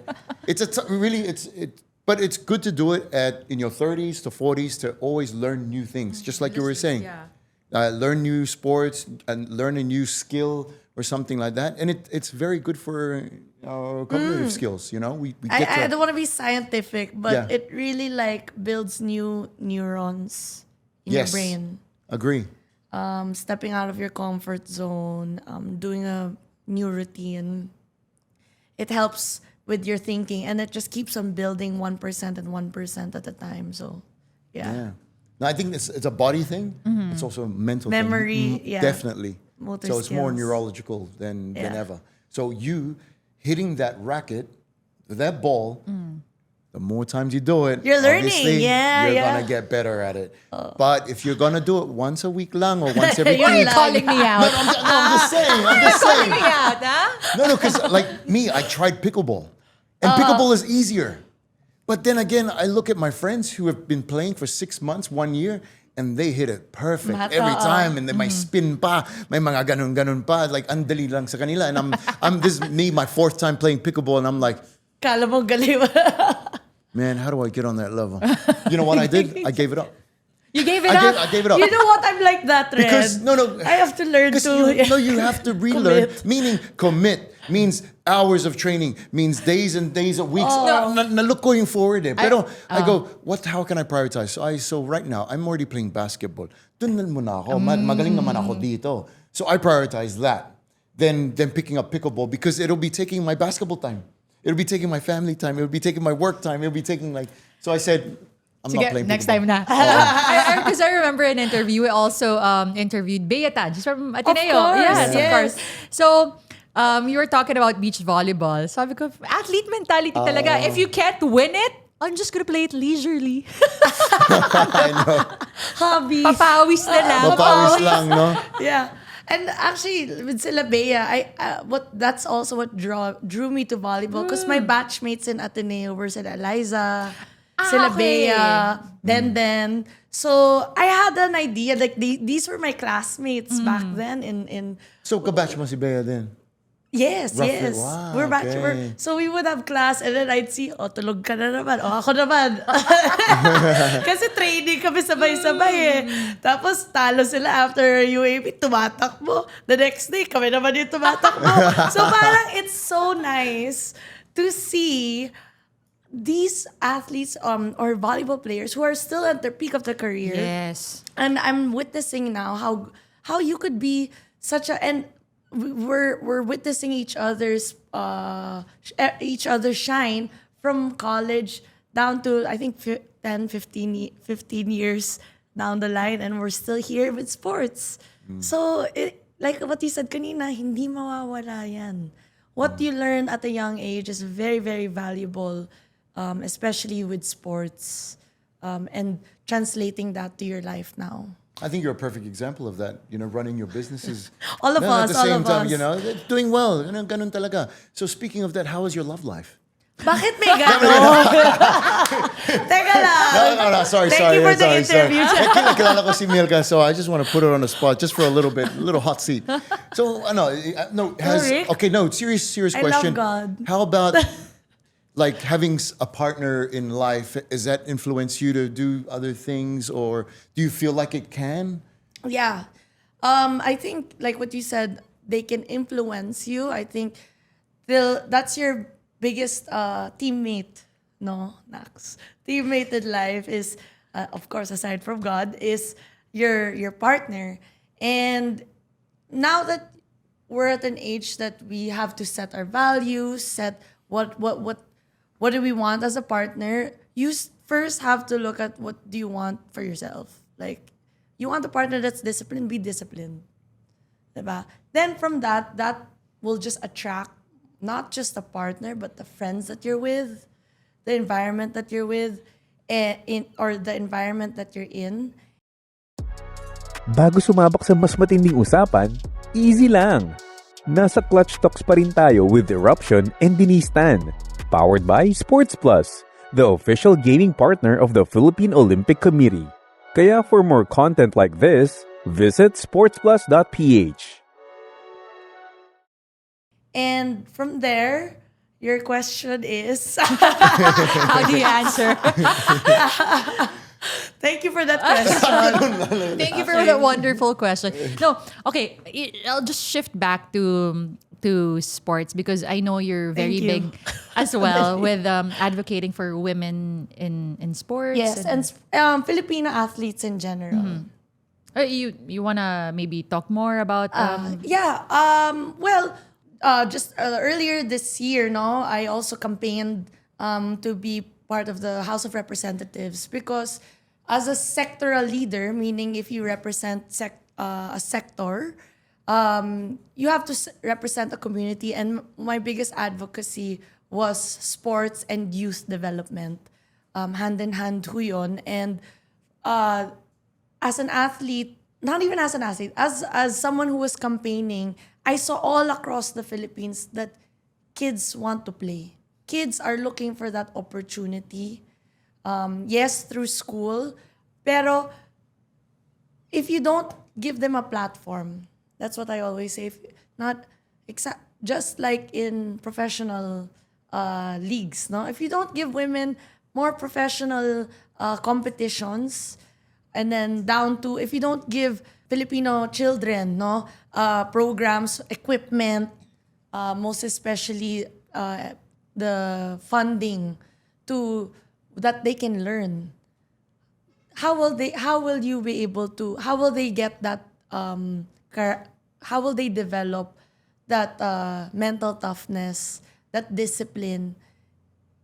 But it's good to do it in your 30s to 40s to always learn new things. Just like you were saying. Yeah. Learn new sports and learn a new skill or something like that. And it's very good for cognitive skills, We get I to... don't want to be scientific, but Yeah. it really like builds new neurons in your Yes. brain. Agree. Stepping out of your comfort zone, doing a new routine. It helps with your thinking, and it just keeps on building 1% and 1% at a time. So, Yeah. No, I think it's a body thing. It's also a mental Memory, thing. yeah. Definitely. Motor So it's more skills. neurological than Yeah. ever. So you hitting that racket, that ball, the more times you do it, You're learning. obviously, Yeah, you're yeah. gonna get better at it. But if you're gonna do it once a week lang or once every You're Why are you week, calling me out? I'm just saying. I'm just saying. Me out, huh? No, because like me, I tried pickleball. And pickleball is easier. But then again, I look at my friends who have been playing for 6 months, 1 year, and they hit it perfect every time. And then may spin pa, may mga ganun pa. Like, andali lang sa kanila. And this is me, my 4th time playing pickleball, and I'm like, Kala mo galing. man, how do I get on that level? You know what I did? I gave it up. You gave it up? I gave it up. You know what? I'm like that, Red. Because, no. I have to learn Because to... you have to relearn. Commit. Meaning, commit means hours of training, means days and days of weeks. Na look going forward eh. Pero I go, how can I prioritize? So right now, I'm already playing basketball. Dun na muna ako. Magaling naman ako dito. So I prioritize that. Then picking up pickleball because it'll be taking my basketball time. It'll be taking my family time. It'll be taking my work time. It'll be taking so I said, I'm not playing next pickleball. time na. Because I remember an interview, we also interviewed Bea Tan. She's from Ateneo. course, Yes, yes. of course. So, you were talking about beach volleyball. Sabi ko, athlete mentality talaga. If you can't win it, I'm just gonna play it leisurely. I know. Hobby. Papawis na lang. Mapawis lang, no? Yeah. And actually, with sila Bea, that's also what drew me to volleyball because my batchmates in Ateneo were sila Eliza, sila okay. Bea, Den. So I had an idea, like these were my classmates back then in So, kabatch mo si Bea then? Yes, Roughly, yes. wow, We're batch. okay. So we would have class and then I'd see, tulog ka na naman. Ako naman. Kasi training kami sabay-sabay eh. Tapos talo sila after UAP, tumatakbo. The next day, kami naman yung tumatakbo. So parang it's so nice to see these athletes or volleyball players who are still at their peak of their career. Yes. And I'm witnessing now how you could be such a, and we're witnessing each other's shine from college down to I think 10 15 years down the line, and we're still here with sports. So like what you said kanina, hindi mawawala yan. What you learn at a young age is very, very valuable, especially with sports, and translating that to your life now. I think you're a perfect example of that. Running your businesses. All of us, At the all same of time, us. doing well. Ganun talaga. So speaking of that, how is your love life? Bakit may gano'n? Teka lang. No, sorry. Thank you for the interview. Kilala ko si Milka, so I just want to put her on the spot just for a little bit, a little hot seat. So, Rick? Serious I question. love God. How about like having a partner in life? Does that influence you to do other things, or do you feel like it can? Yeah. I think, like what you said, they can influence you. I think that's your biggest teammate, no, Nax. Teammate in life is, of course, aside from God, is your partner. And now that we're at an age that we have to set our values, set what do we want as a partner, you first have to look at what do you want for yourself. Like, you want a partner that's disciplined, be disciplined. Diba? Then from that will just attract not just a partner, but the friends that you're with, the environment that you're with, or the environment that you're in. Bago sumabak sa mas matinding usapan, easy lang. Nasa Clutch Talks pa rin tayo with Eruption and Denise Tan, powered by Sports Plus, the official gaming partner of the Philippine Olympic Committee. Kaya for more content like this, visit sportsplus.ph. And from there, your question is... How do you answer? Thank you for that question. Thank you for that wonderful question. No, okay, I'll just shift back to sports because I know you're very Thank you. big as well with advocating for women in sports. Yes, and Filipino athletes in general. You wanna maybe talk more about Just earlier this year, I also campaigned to be part of the House of Representatives because as a sectoral leader, meaning if you represent a sector, you have to represent a community. And my biggest advocacy was sports and youth development. Hand in hand ho yun. And as an athlete, not even as an athlete, as someone who was campaigning, I saw all across the Philippines that kids want to play. Kids are looking for that opportunity. Yes, through school. Pero if you don't give them a platform, that's what I always say. Just like in professional leagues, no? If you don't give women more professional competitions, and then down to if you don't give Filipino children, programs, equipment, most especially the funding to that they can learn. How will they get that how will they develop that mental toughness, that discipline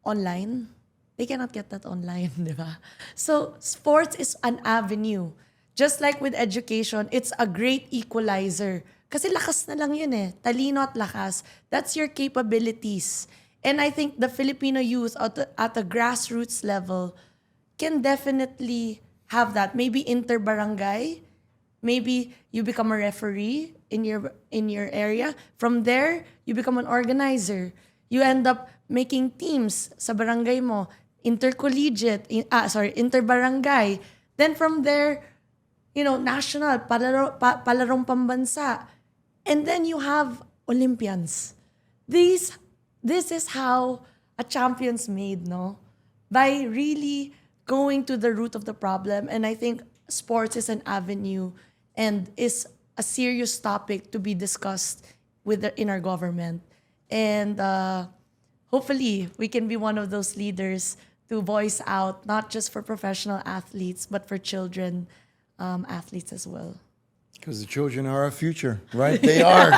online? They cannot get that online, di ba? So sports is an avenue. Just like with education, it's a great equalizer. Kasi lakas na lang yun eh. Talino at lakas. That's your capabilities. And I think the Filipino youth at the grassroots level can definitely have that. Maybe inter-barangay. Maybe you become a referee in your area. From there, you become an organizer. You end up making teams sa barangay mo. Inter-barangay. Then from there, national, palarong pambansa. And then you have Olympians. This is how a champion's made, no? By really going to the root of the problem. And I think sports is an avenue and is a serious topic to be discussed in our government. And hopefully, we can be one of those leaders to voice out, not just for professional athletes, but for children athletes as well. Because the children are our future, right? They are.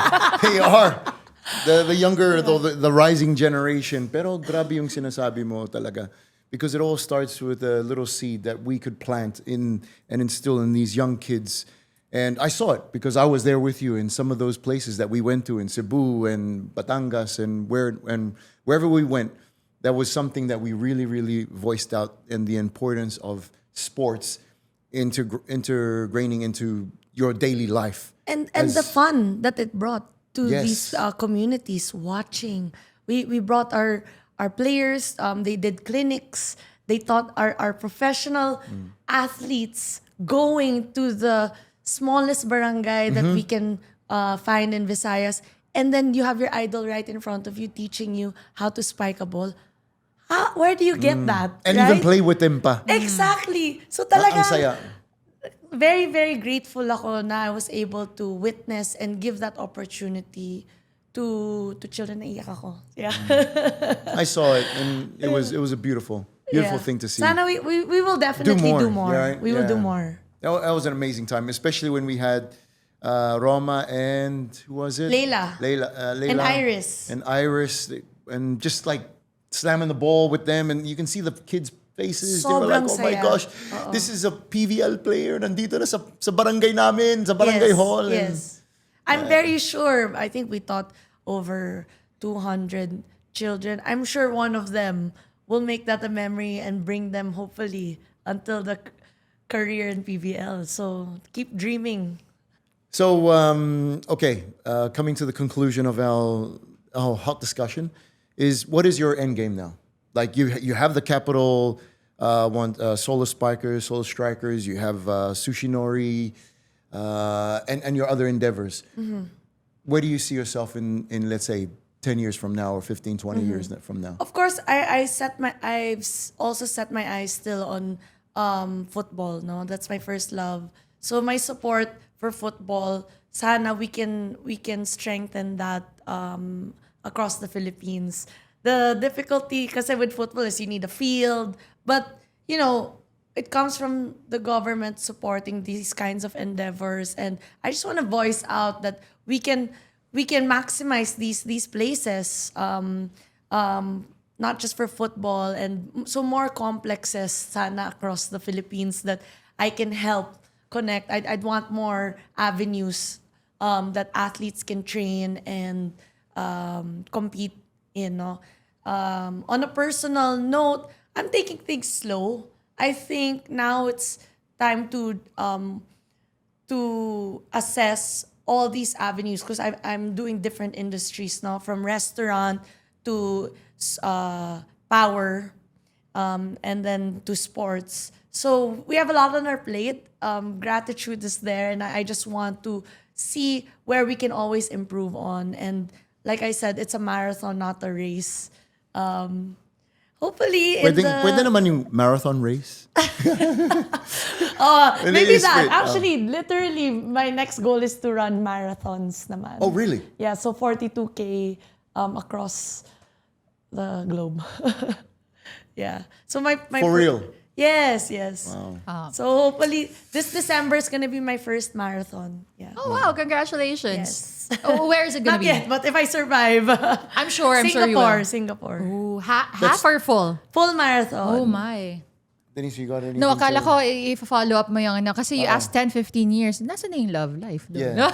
They are. The younger, the rising generation. Pero grabe yung sinasabi mo talaga. Because it all starts with a little seed that we could plant and instill in these young kids. And I saw it because I was there with you in some of those places that we went to in Cebu and Batangas and wherever we went. That was something that we really, really voiced out in the importance of sports integrating into your daily life. And the fun that it brought to these communities watching. We brought our players, they did clinics, they taught our professional athletes going to the smallest barangay that we can find in Visayas. And then you have your idol right in front of you teaching you how to spike a ball. Where do you get that? And right? even play with them pa. Exactly. So Ang talaga, saya. very, very grateful ako na I was able to witness and give that opportunity to children. Naiyak ako. Yeah. I saw it and it was a beautiful thing to see. Sana we will definitely do more. Yeah, We will do more. That was an amazing time, especially when we had Roma and who was it? Layla. And Iris. And Iris, and just like slamming the ball with them, and you can see the kids' faces. They were like, Sobrang "Oh my saya. gosh, this is a PVL player. Nandito na sa barangay namin, sa barangay hall." Yes. I'm very sure. I think we taught over 200 children. I'm sure one of them will make that a memory and bring them hopefully until the career in PVL. So keep dreaming. So, coming to the conclusion of our hot discussion, is what is your end game now? Like you have the capital solo spikers, solo strikers. You have Sushi Nori, and your other endeavors. Mm-hmm. Where do you see yourself in let's say 10 years from now or 15, 20 years from now? Of course, I've also set my eyes still on football. No, that's my first love. So my support for football, sana we can strengthen that across the Philippines. The difficulty, kasi with football, is you need a field, but it comes from the government supporting these kinds of endeavors, and I just want to voice out that we can maximize these places, not just for football, and so more complexes sana across the Philippines that I can help connect. I'd want more avenues that athletes can train and compete in. On a personal note, I'm taking things slow. I think now it's time to assess all these avenues because I'm doing different industries now, from restaurant to power, and then to sports. So we have a lot on our plate. Gratitude is there, and I just want to see where we can always improve on. And like I said, it's a marathon, not a race. Hopefully, Pwede naman yung marathon race. maybe that. Actually, literally, my next goal is to run marathons naman. Oh, really? Yeah, so 42K across the globe. Yeah. So my For real? Yes. Wow. So hopefully this December is gonna be my first marathon. Yeah. Oh wow! Congratulations. Yes. Oh, where is it gonna Not be? yet, but if I survive, I'm sure you will. Singapore. Ooh, half or full? Full marathon. Oh my. Denise, you got anything? No, akala to- ko i-follow up mo yung kasi you asked 10, 15 years. Nasa na yung love life? Doon? Yeah.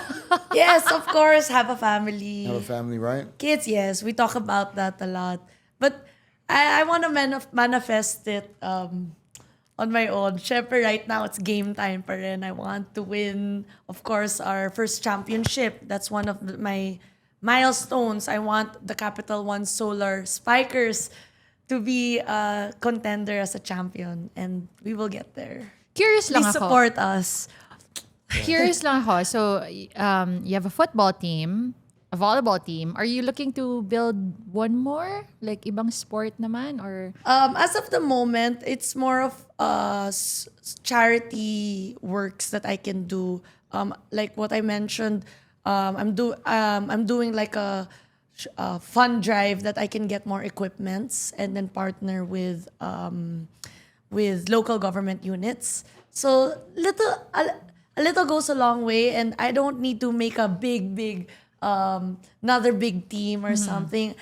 Yes, of course, have a family. Have a family, right? Kids, yes, we talk about that a lot. But I want to manifest it on my own. Syempre, right now, it's game time pa rin. I want to win, of course, our first championship. That's one of my milestones. I want the Capital One Solar Spikers to be a contender as a champion, and we will get there. Curious lang Please ako. support us. Curious lang ako. So, you have a football team, a volleyball team. Are you looking to build one more? Like, ibang sport naman? Or As of the moment, it's more of charity works that I can do. Like what I mentioned, I'm doing like a fund drive that I can get more equipments and then partner with local government units. So a little goes a long way, and I don't need to make a big another big team or something.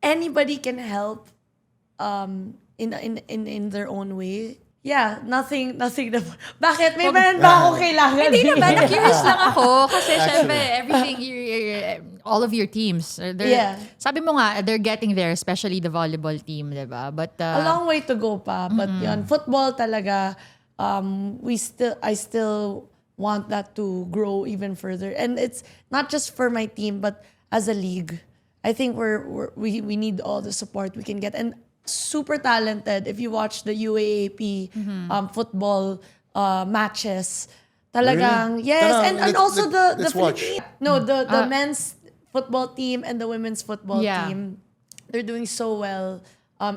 Anybody can help in their own way. Yeah, nothing na. Bakit? May meron ba akong kailangan? hindi naman, curious lang ako. Kasi syempre, everything, all of your teams, sabi mo nga, they're getting there, especially the volleyball team, diba? But, A long way to go pa. But yun, football talaga, I still want that to grow even further. And it's not just for my team, but as a league. I think we need all the support we can get. And super talented. If you watch the UAAP football matches, talagang, Really? yes. Tara, And also the let's watch. Philippine, no, the men's football team and the women's football Yeah. team, they're doing so well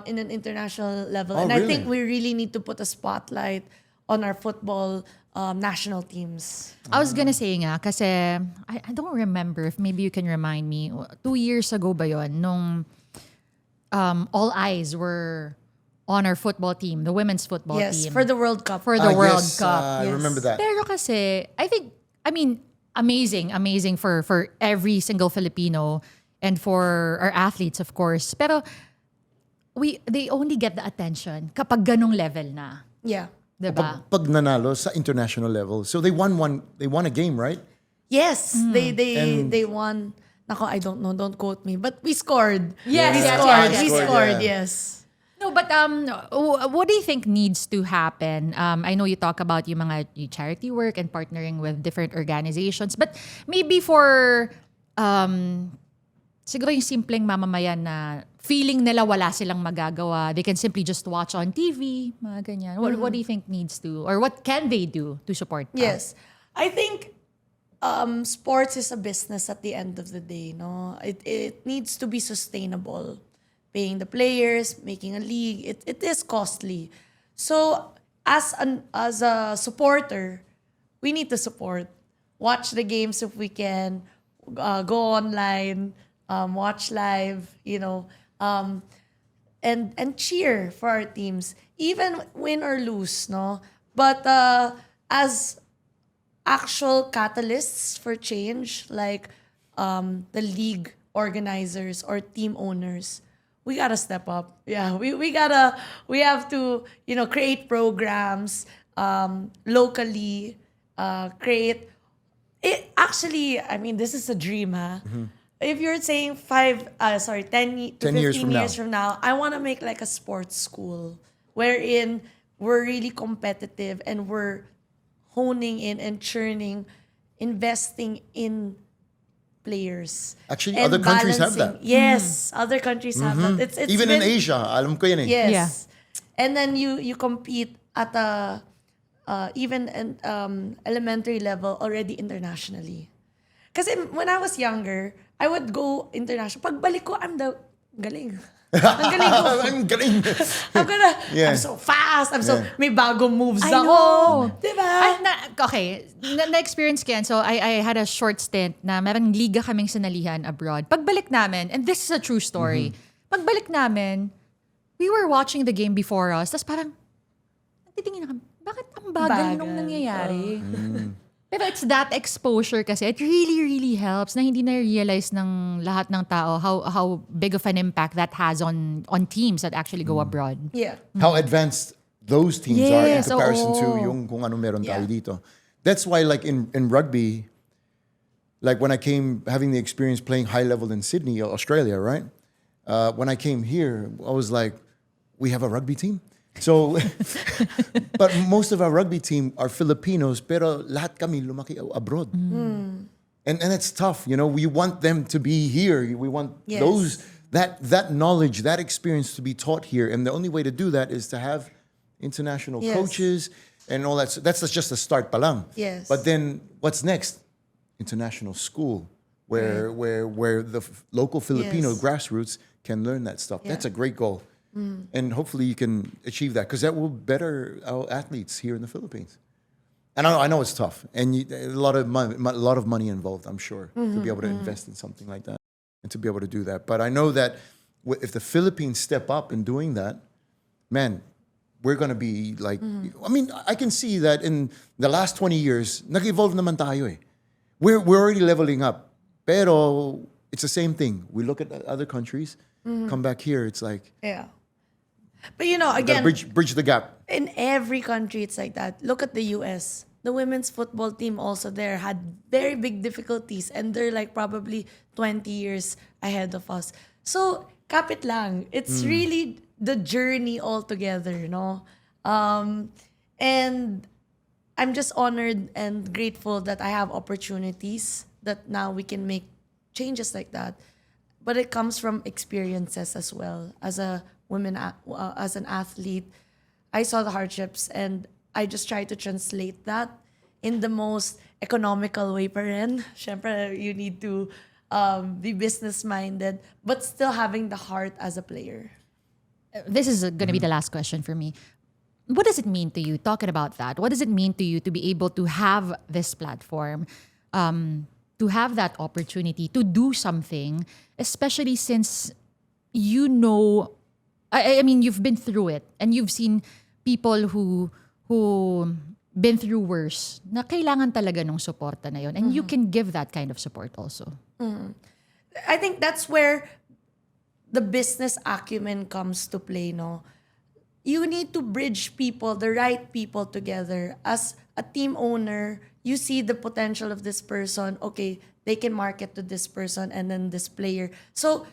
in an international level. Oh, And really? I think we really need to put a spotlight on our football national teams. I was gonna say nga, kasi I don't remember if maybe you can remind me. 2 years ago ba yun, nung all eyes were on our football team, the women's football Yes, team. for the World Cup. For the World yes, Cup. I remember that. Pero kasi, I mean, amazing for every single Filipino and for our athletes, of course. Pero they only get the attention kapag ganong level na. Yeah. Diba? Pag nanalo sa international level. So they won a game, right? Yes, Mm. they won. Nako, I don't know. Don't quote me. But we scored. Yes, we yes, scored. yes, We yes. scored. Yeah. Yes. No, but what do you think needs to happen? I know you talk about yung mga yung charity work and partnering with different organizations, but maybe for siguro yung simpleng mamamayan na feeling nila wala silang magagawa, they can simply just watch on TV, mga ganyan. What do you think needs to, or what can they do to support that? Yes. I think sports is a business at the end of the day, no? It needs to be sustainable. Paying the players, making a league, it is costly. So as a supporter, we need to support. Watch the games if we can, go online, watch live, and cheer for our teams, even win or lose, no? But as actual catalysts for change, like the league organizers or team owners, we gotta step up. Yeah, we have to, create programs locally, create it. Actually, I mean, this is a dream, huh? If you're saying 10 to 15 years from now, I want to make like a sports school wherein we're really competitive and we're honing in and churning, investing in players. Actually, and other countries have balancing. that. Yes, other countries have that. It's Even been, in Asia, alam ko yan eh. Yes. Yeah. And then you compete at a even an elementary level already internationally. Kasi when I was younger, I would go international. Pagbalik ko, I'm the galing. Ang galing ko. I'm galing. Yeah. I'm so fast. May bagong moves I ako. know. Diba? Okay, na-experience ko yan. So, I had a short stint na merong liga kaming sinalihan abroad. Pagbalik namin, and this is a true story, pagbalik namin, we were watching the game before us, tapos parang, natitingin na kami, bakit ang bagal nung nangyayari? Pero it's that exposure kasi, it really, really helps na hindi na-realize ng lahat ng tao how big of an impact that has on teams that actually go abroad. Yeah. How advanced those teams are in Yes, comparison to oo. yung kung ano meron tayo Yeah. dito. That's why like in rugby, like when I came having the experience playing high level in Sydney, Australia, right? When I came here, I was like, we have a rugby team? So, but most of our rugby team are Filipinos, pero lahat kami lumaki abroad. And it's tough, we want them to be here. We want Yes. that knowledge, that experience to be taught here. And the only way to do that is to have international Yes. coaches and all that. So that's just the start pa lang. Yes. But then what's next? International school where the local Filipino Yes. grassroots can learn that stuff. That's a great goal. And hopefully you can achieve that because that will better our athletes here in the Philippines. And I know it's tough and a lot of money involved, I'm sure, to be able to invest in something like that and to be able to do that. But I know that if the Philippines step up in doing that, man, we're going to be like, I mean, I can see that in the last 20 years, nag-evolve naman tayo eh. We're already leveling up. Pero it's the same thing. We look at other countries, come back here, it's like, Yeah. But you know, again, bridge the gap. in every country it's like that. Look at the US. The women's football team also there had very big difficulties and they're like probably 20 years ahead of us. So, kapit lang. It's really the journey altogether, no? And I'm just honored and grateful that I have opportunities that now we can make changes like that. But it comes from experiences as well. As a woman, as an athlete, I saw the hardships and I just try to translate that in the most economical way pa rin. Syempre, you need to be business-minded, but still having the heart as a player. This is going to be the last question for me. What does it mean to you, talking about that? What does it mean to you to be able to have this platform, to have that opportunity to do something, especially since you know, I mean, you've been through it and you've seen people who been through worse na kailangan talaga ng suporta na yun. And you can give that kind of support also. I think that's where the business acumen comes to play, no? You need to bridge people, the right people together. As a team owner, you see the potential of this person. Okay, they can market to this person and then this player. So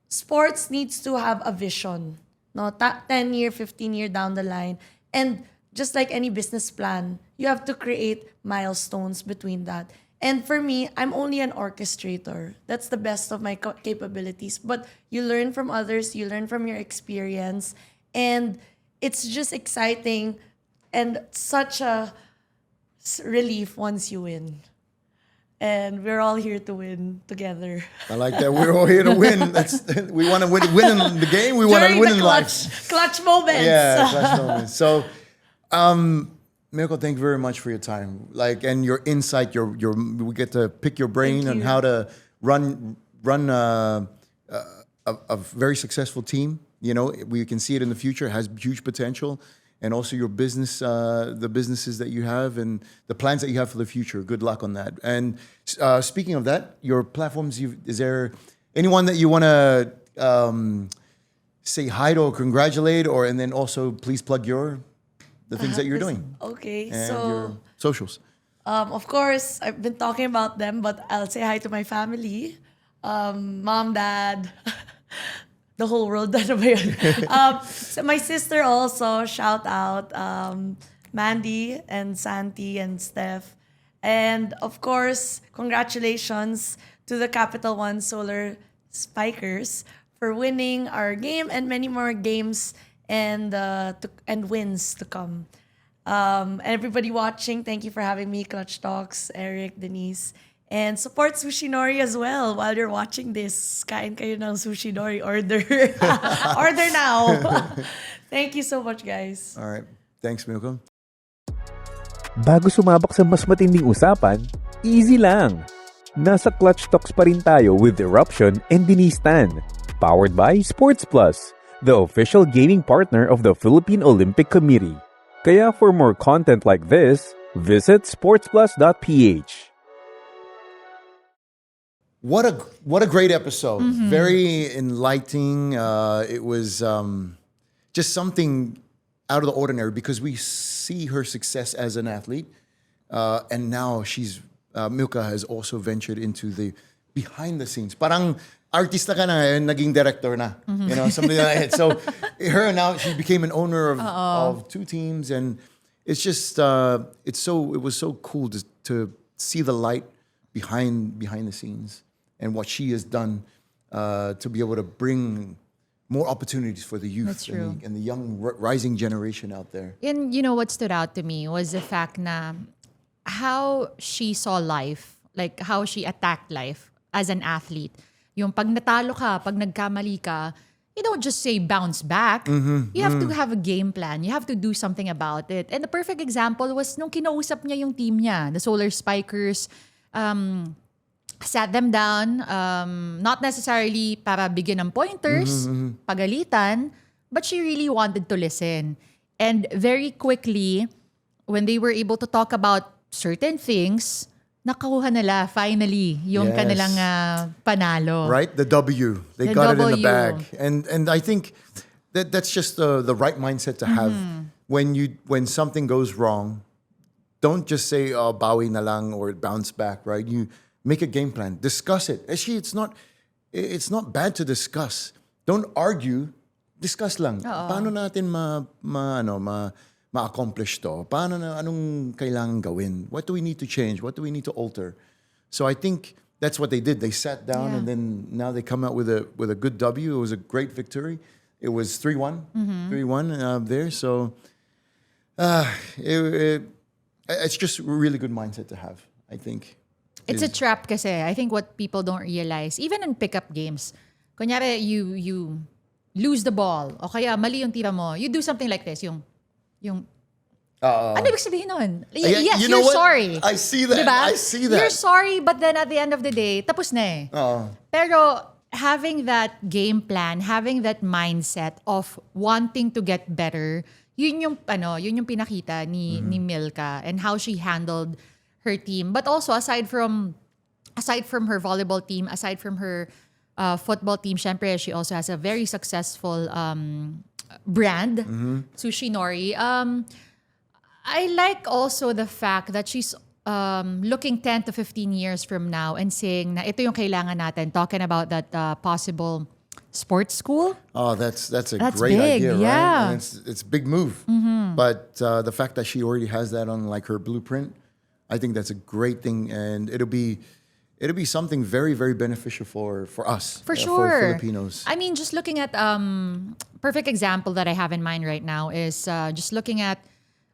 sports needs to have a vision, no? 10-year, 15-year down the line. And just like any business plan, you have to create milestones between that. And for me, I'm only an orchestrator. That's the best of my capabilities. But you learn from others, you learn from your experience. And it's just exciting and such a relief once you win. And we're all here to win together. I like that. We're all here to win. We want to win in the game. We want to win in life. Clutch moments. Yeah, clutch moments. So, Milka, thank you very much for your time. And your insight. We get to pick your brain on how to run a very successful team. You know, we can see it in the future. It has huge potential. And also your business, the businesses that you have and the plans that you have for the future. Good luck on that. And speaking of that, your platforms, is there anyone that you want to say hi to or congratulate? And then also please plug the things that you're doing. Okay, And so your socials. of course, I've been talking about them, but I'll say hi to my family. Mom, dad, the whole world. So my sister also, shout out, Mandy and Santi and Steph. And of course, congratulations to the Capital One Solar Spikers for winning our game and many more games and wins to come. Everybody watching, thank you for having me, Clutch Talks, Eric, Denise. And support Sushi Nori as well while you're watching this. Kain kayo ng Sushi Nori. Order. Order now. Thank you so much, guys. All right. Thanks, Milka. Bago sumabak sa mas matinding usapan, easy lang. Nasa Clutch Talks pa rin tayo with Eruption and Denise Tan. Powered by Sports Plus, the official gaming partner of the Philippine Olympic Committee. Kaya for more content like this, visit sportsplus.ph. What a great episode. Very enlightening. It was just something out of the ordinary because we see her success as an athlete. And now Milka has also ventured into the behind the scenes. Parang artista ka na, naging director na. You know, something like that. So her now, she became an owner of two teams. And it's just, it was so cool to see the light behind the scenes and what she has done to be able to bring more opportunities for the youth That's true. and the young rising generation out there. And you know what stood out to me was the fact na how she saw life, like how she attacked life as an athlete. Yung pag natalo ka, pag nagkamali ka, you don't just say bounce back. You have to have a game plan. You have to do something about it. And the perfect example was nung kinausap niya yung team niya, the Solar Spikers, sat them down, not necessarily para bigyan ng pointers, pagalitan, but she really wanted to listen. And very quickly, when they were able to talk about certain things, nakuha nila finally yung Yes. kanilang panalo. Right? The W. They The got it in the W. bag. And I think that's just the right mindset to have. When something goes wrong, don't just say, oh, bawi na lang or bounce back, right? You make a game plan. Discuss it. Actually, it's not bad to discuss. Don't argue. Discuss lang. Paano natin ma-accomplish to? Anong kailangan gawin? What do we need to change? What do we need to alter? So I think that's what they did. They sat down and then now they come out with a good W. It was a great victory. It was 3-1. 3-1 there. So it's just a really good mindset to have, I think. It's a trap kasi. I think what people don't realize, even in pickup games, kunyari you lose the ball o kaya mali yung tira mo, you do something like this, yung ano ibig sabihin nun? Yes, you know you're what? sorry. I see that. Diba? I see that. You're sorry, but then at the end of the day, tapos na eh. Pero having that game plan, having that mindset of wanting to get better, yun yung pinakita ni Milka and how she handled her team. But also aside from her volleyball team, aside from her football team, syempre she also has a very successful brand, Sushi Nori. I like also the fact that she's looking 10 to 15 years from now and saying na ito yung kailangan natin, talking about that possible sports school. Oh, that's a That's great big, idea, right? yeah. And it's a big move. But the fact that she already has that on like her blueprint, I think that's a great thing, and it'll be something very, very beneficial for us, For sure. for Filipinos. I mean, just looking at perfect example that I have in mind right now is just looking at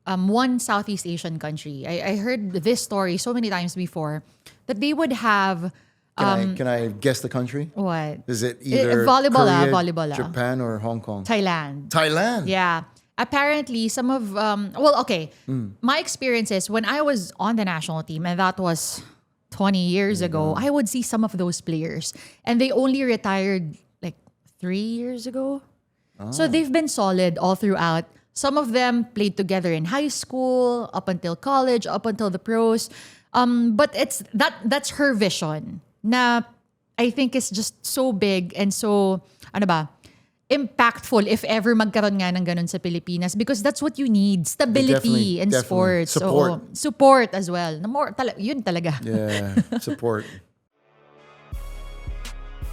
one Southeast Asian country. I heard this story so many times before that they would have Can I guess the country? what? Is it either volleyball, Korea, volleyball, Japan, or Hong Kong? Thailand. Thailand. Yeah. Apparently, some of my experience is when I was on the national team, and that was 20 years ago, I would see some of those players, and they only retired like 3 years ago. So they've been solid all throughout. Some of them played together in high school, up until college, up until the pros. But that's her vision. Na I think is just so big and so impactful if ever magkaroon nga ng ganun sa Pilipinas, because that's what you need, stability in Definitely. sports. Support. Oo, support as well. Yun talaga. Yeah, support.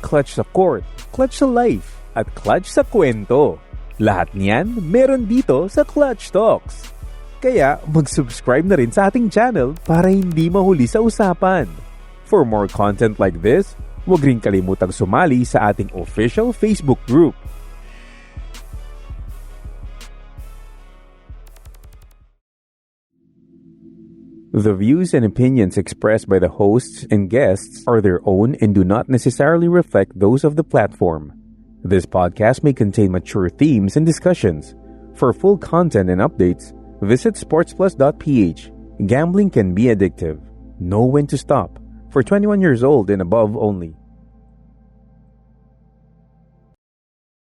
Clutch sa court, clutch sa life, at clutch sa kwento. Lahat niyan meron dito sa Clutch Talks. Kaya mag-subscribe na rin sa ating channel para hindi mahuli sa usapan. For more content like this, huwag rin kalimutang sumali sa ating official Facebook group. The views and opinions expressed by the hosts and guests are their own and do not necessarily reflect those of the platform. This podcast may contain mature themes and discussions. For full content and updates, visit sportsplus.ph. Gambling can be addictive. Know when to stop. For 21 years old and above only.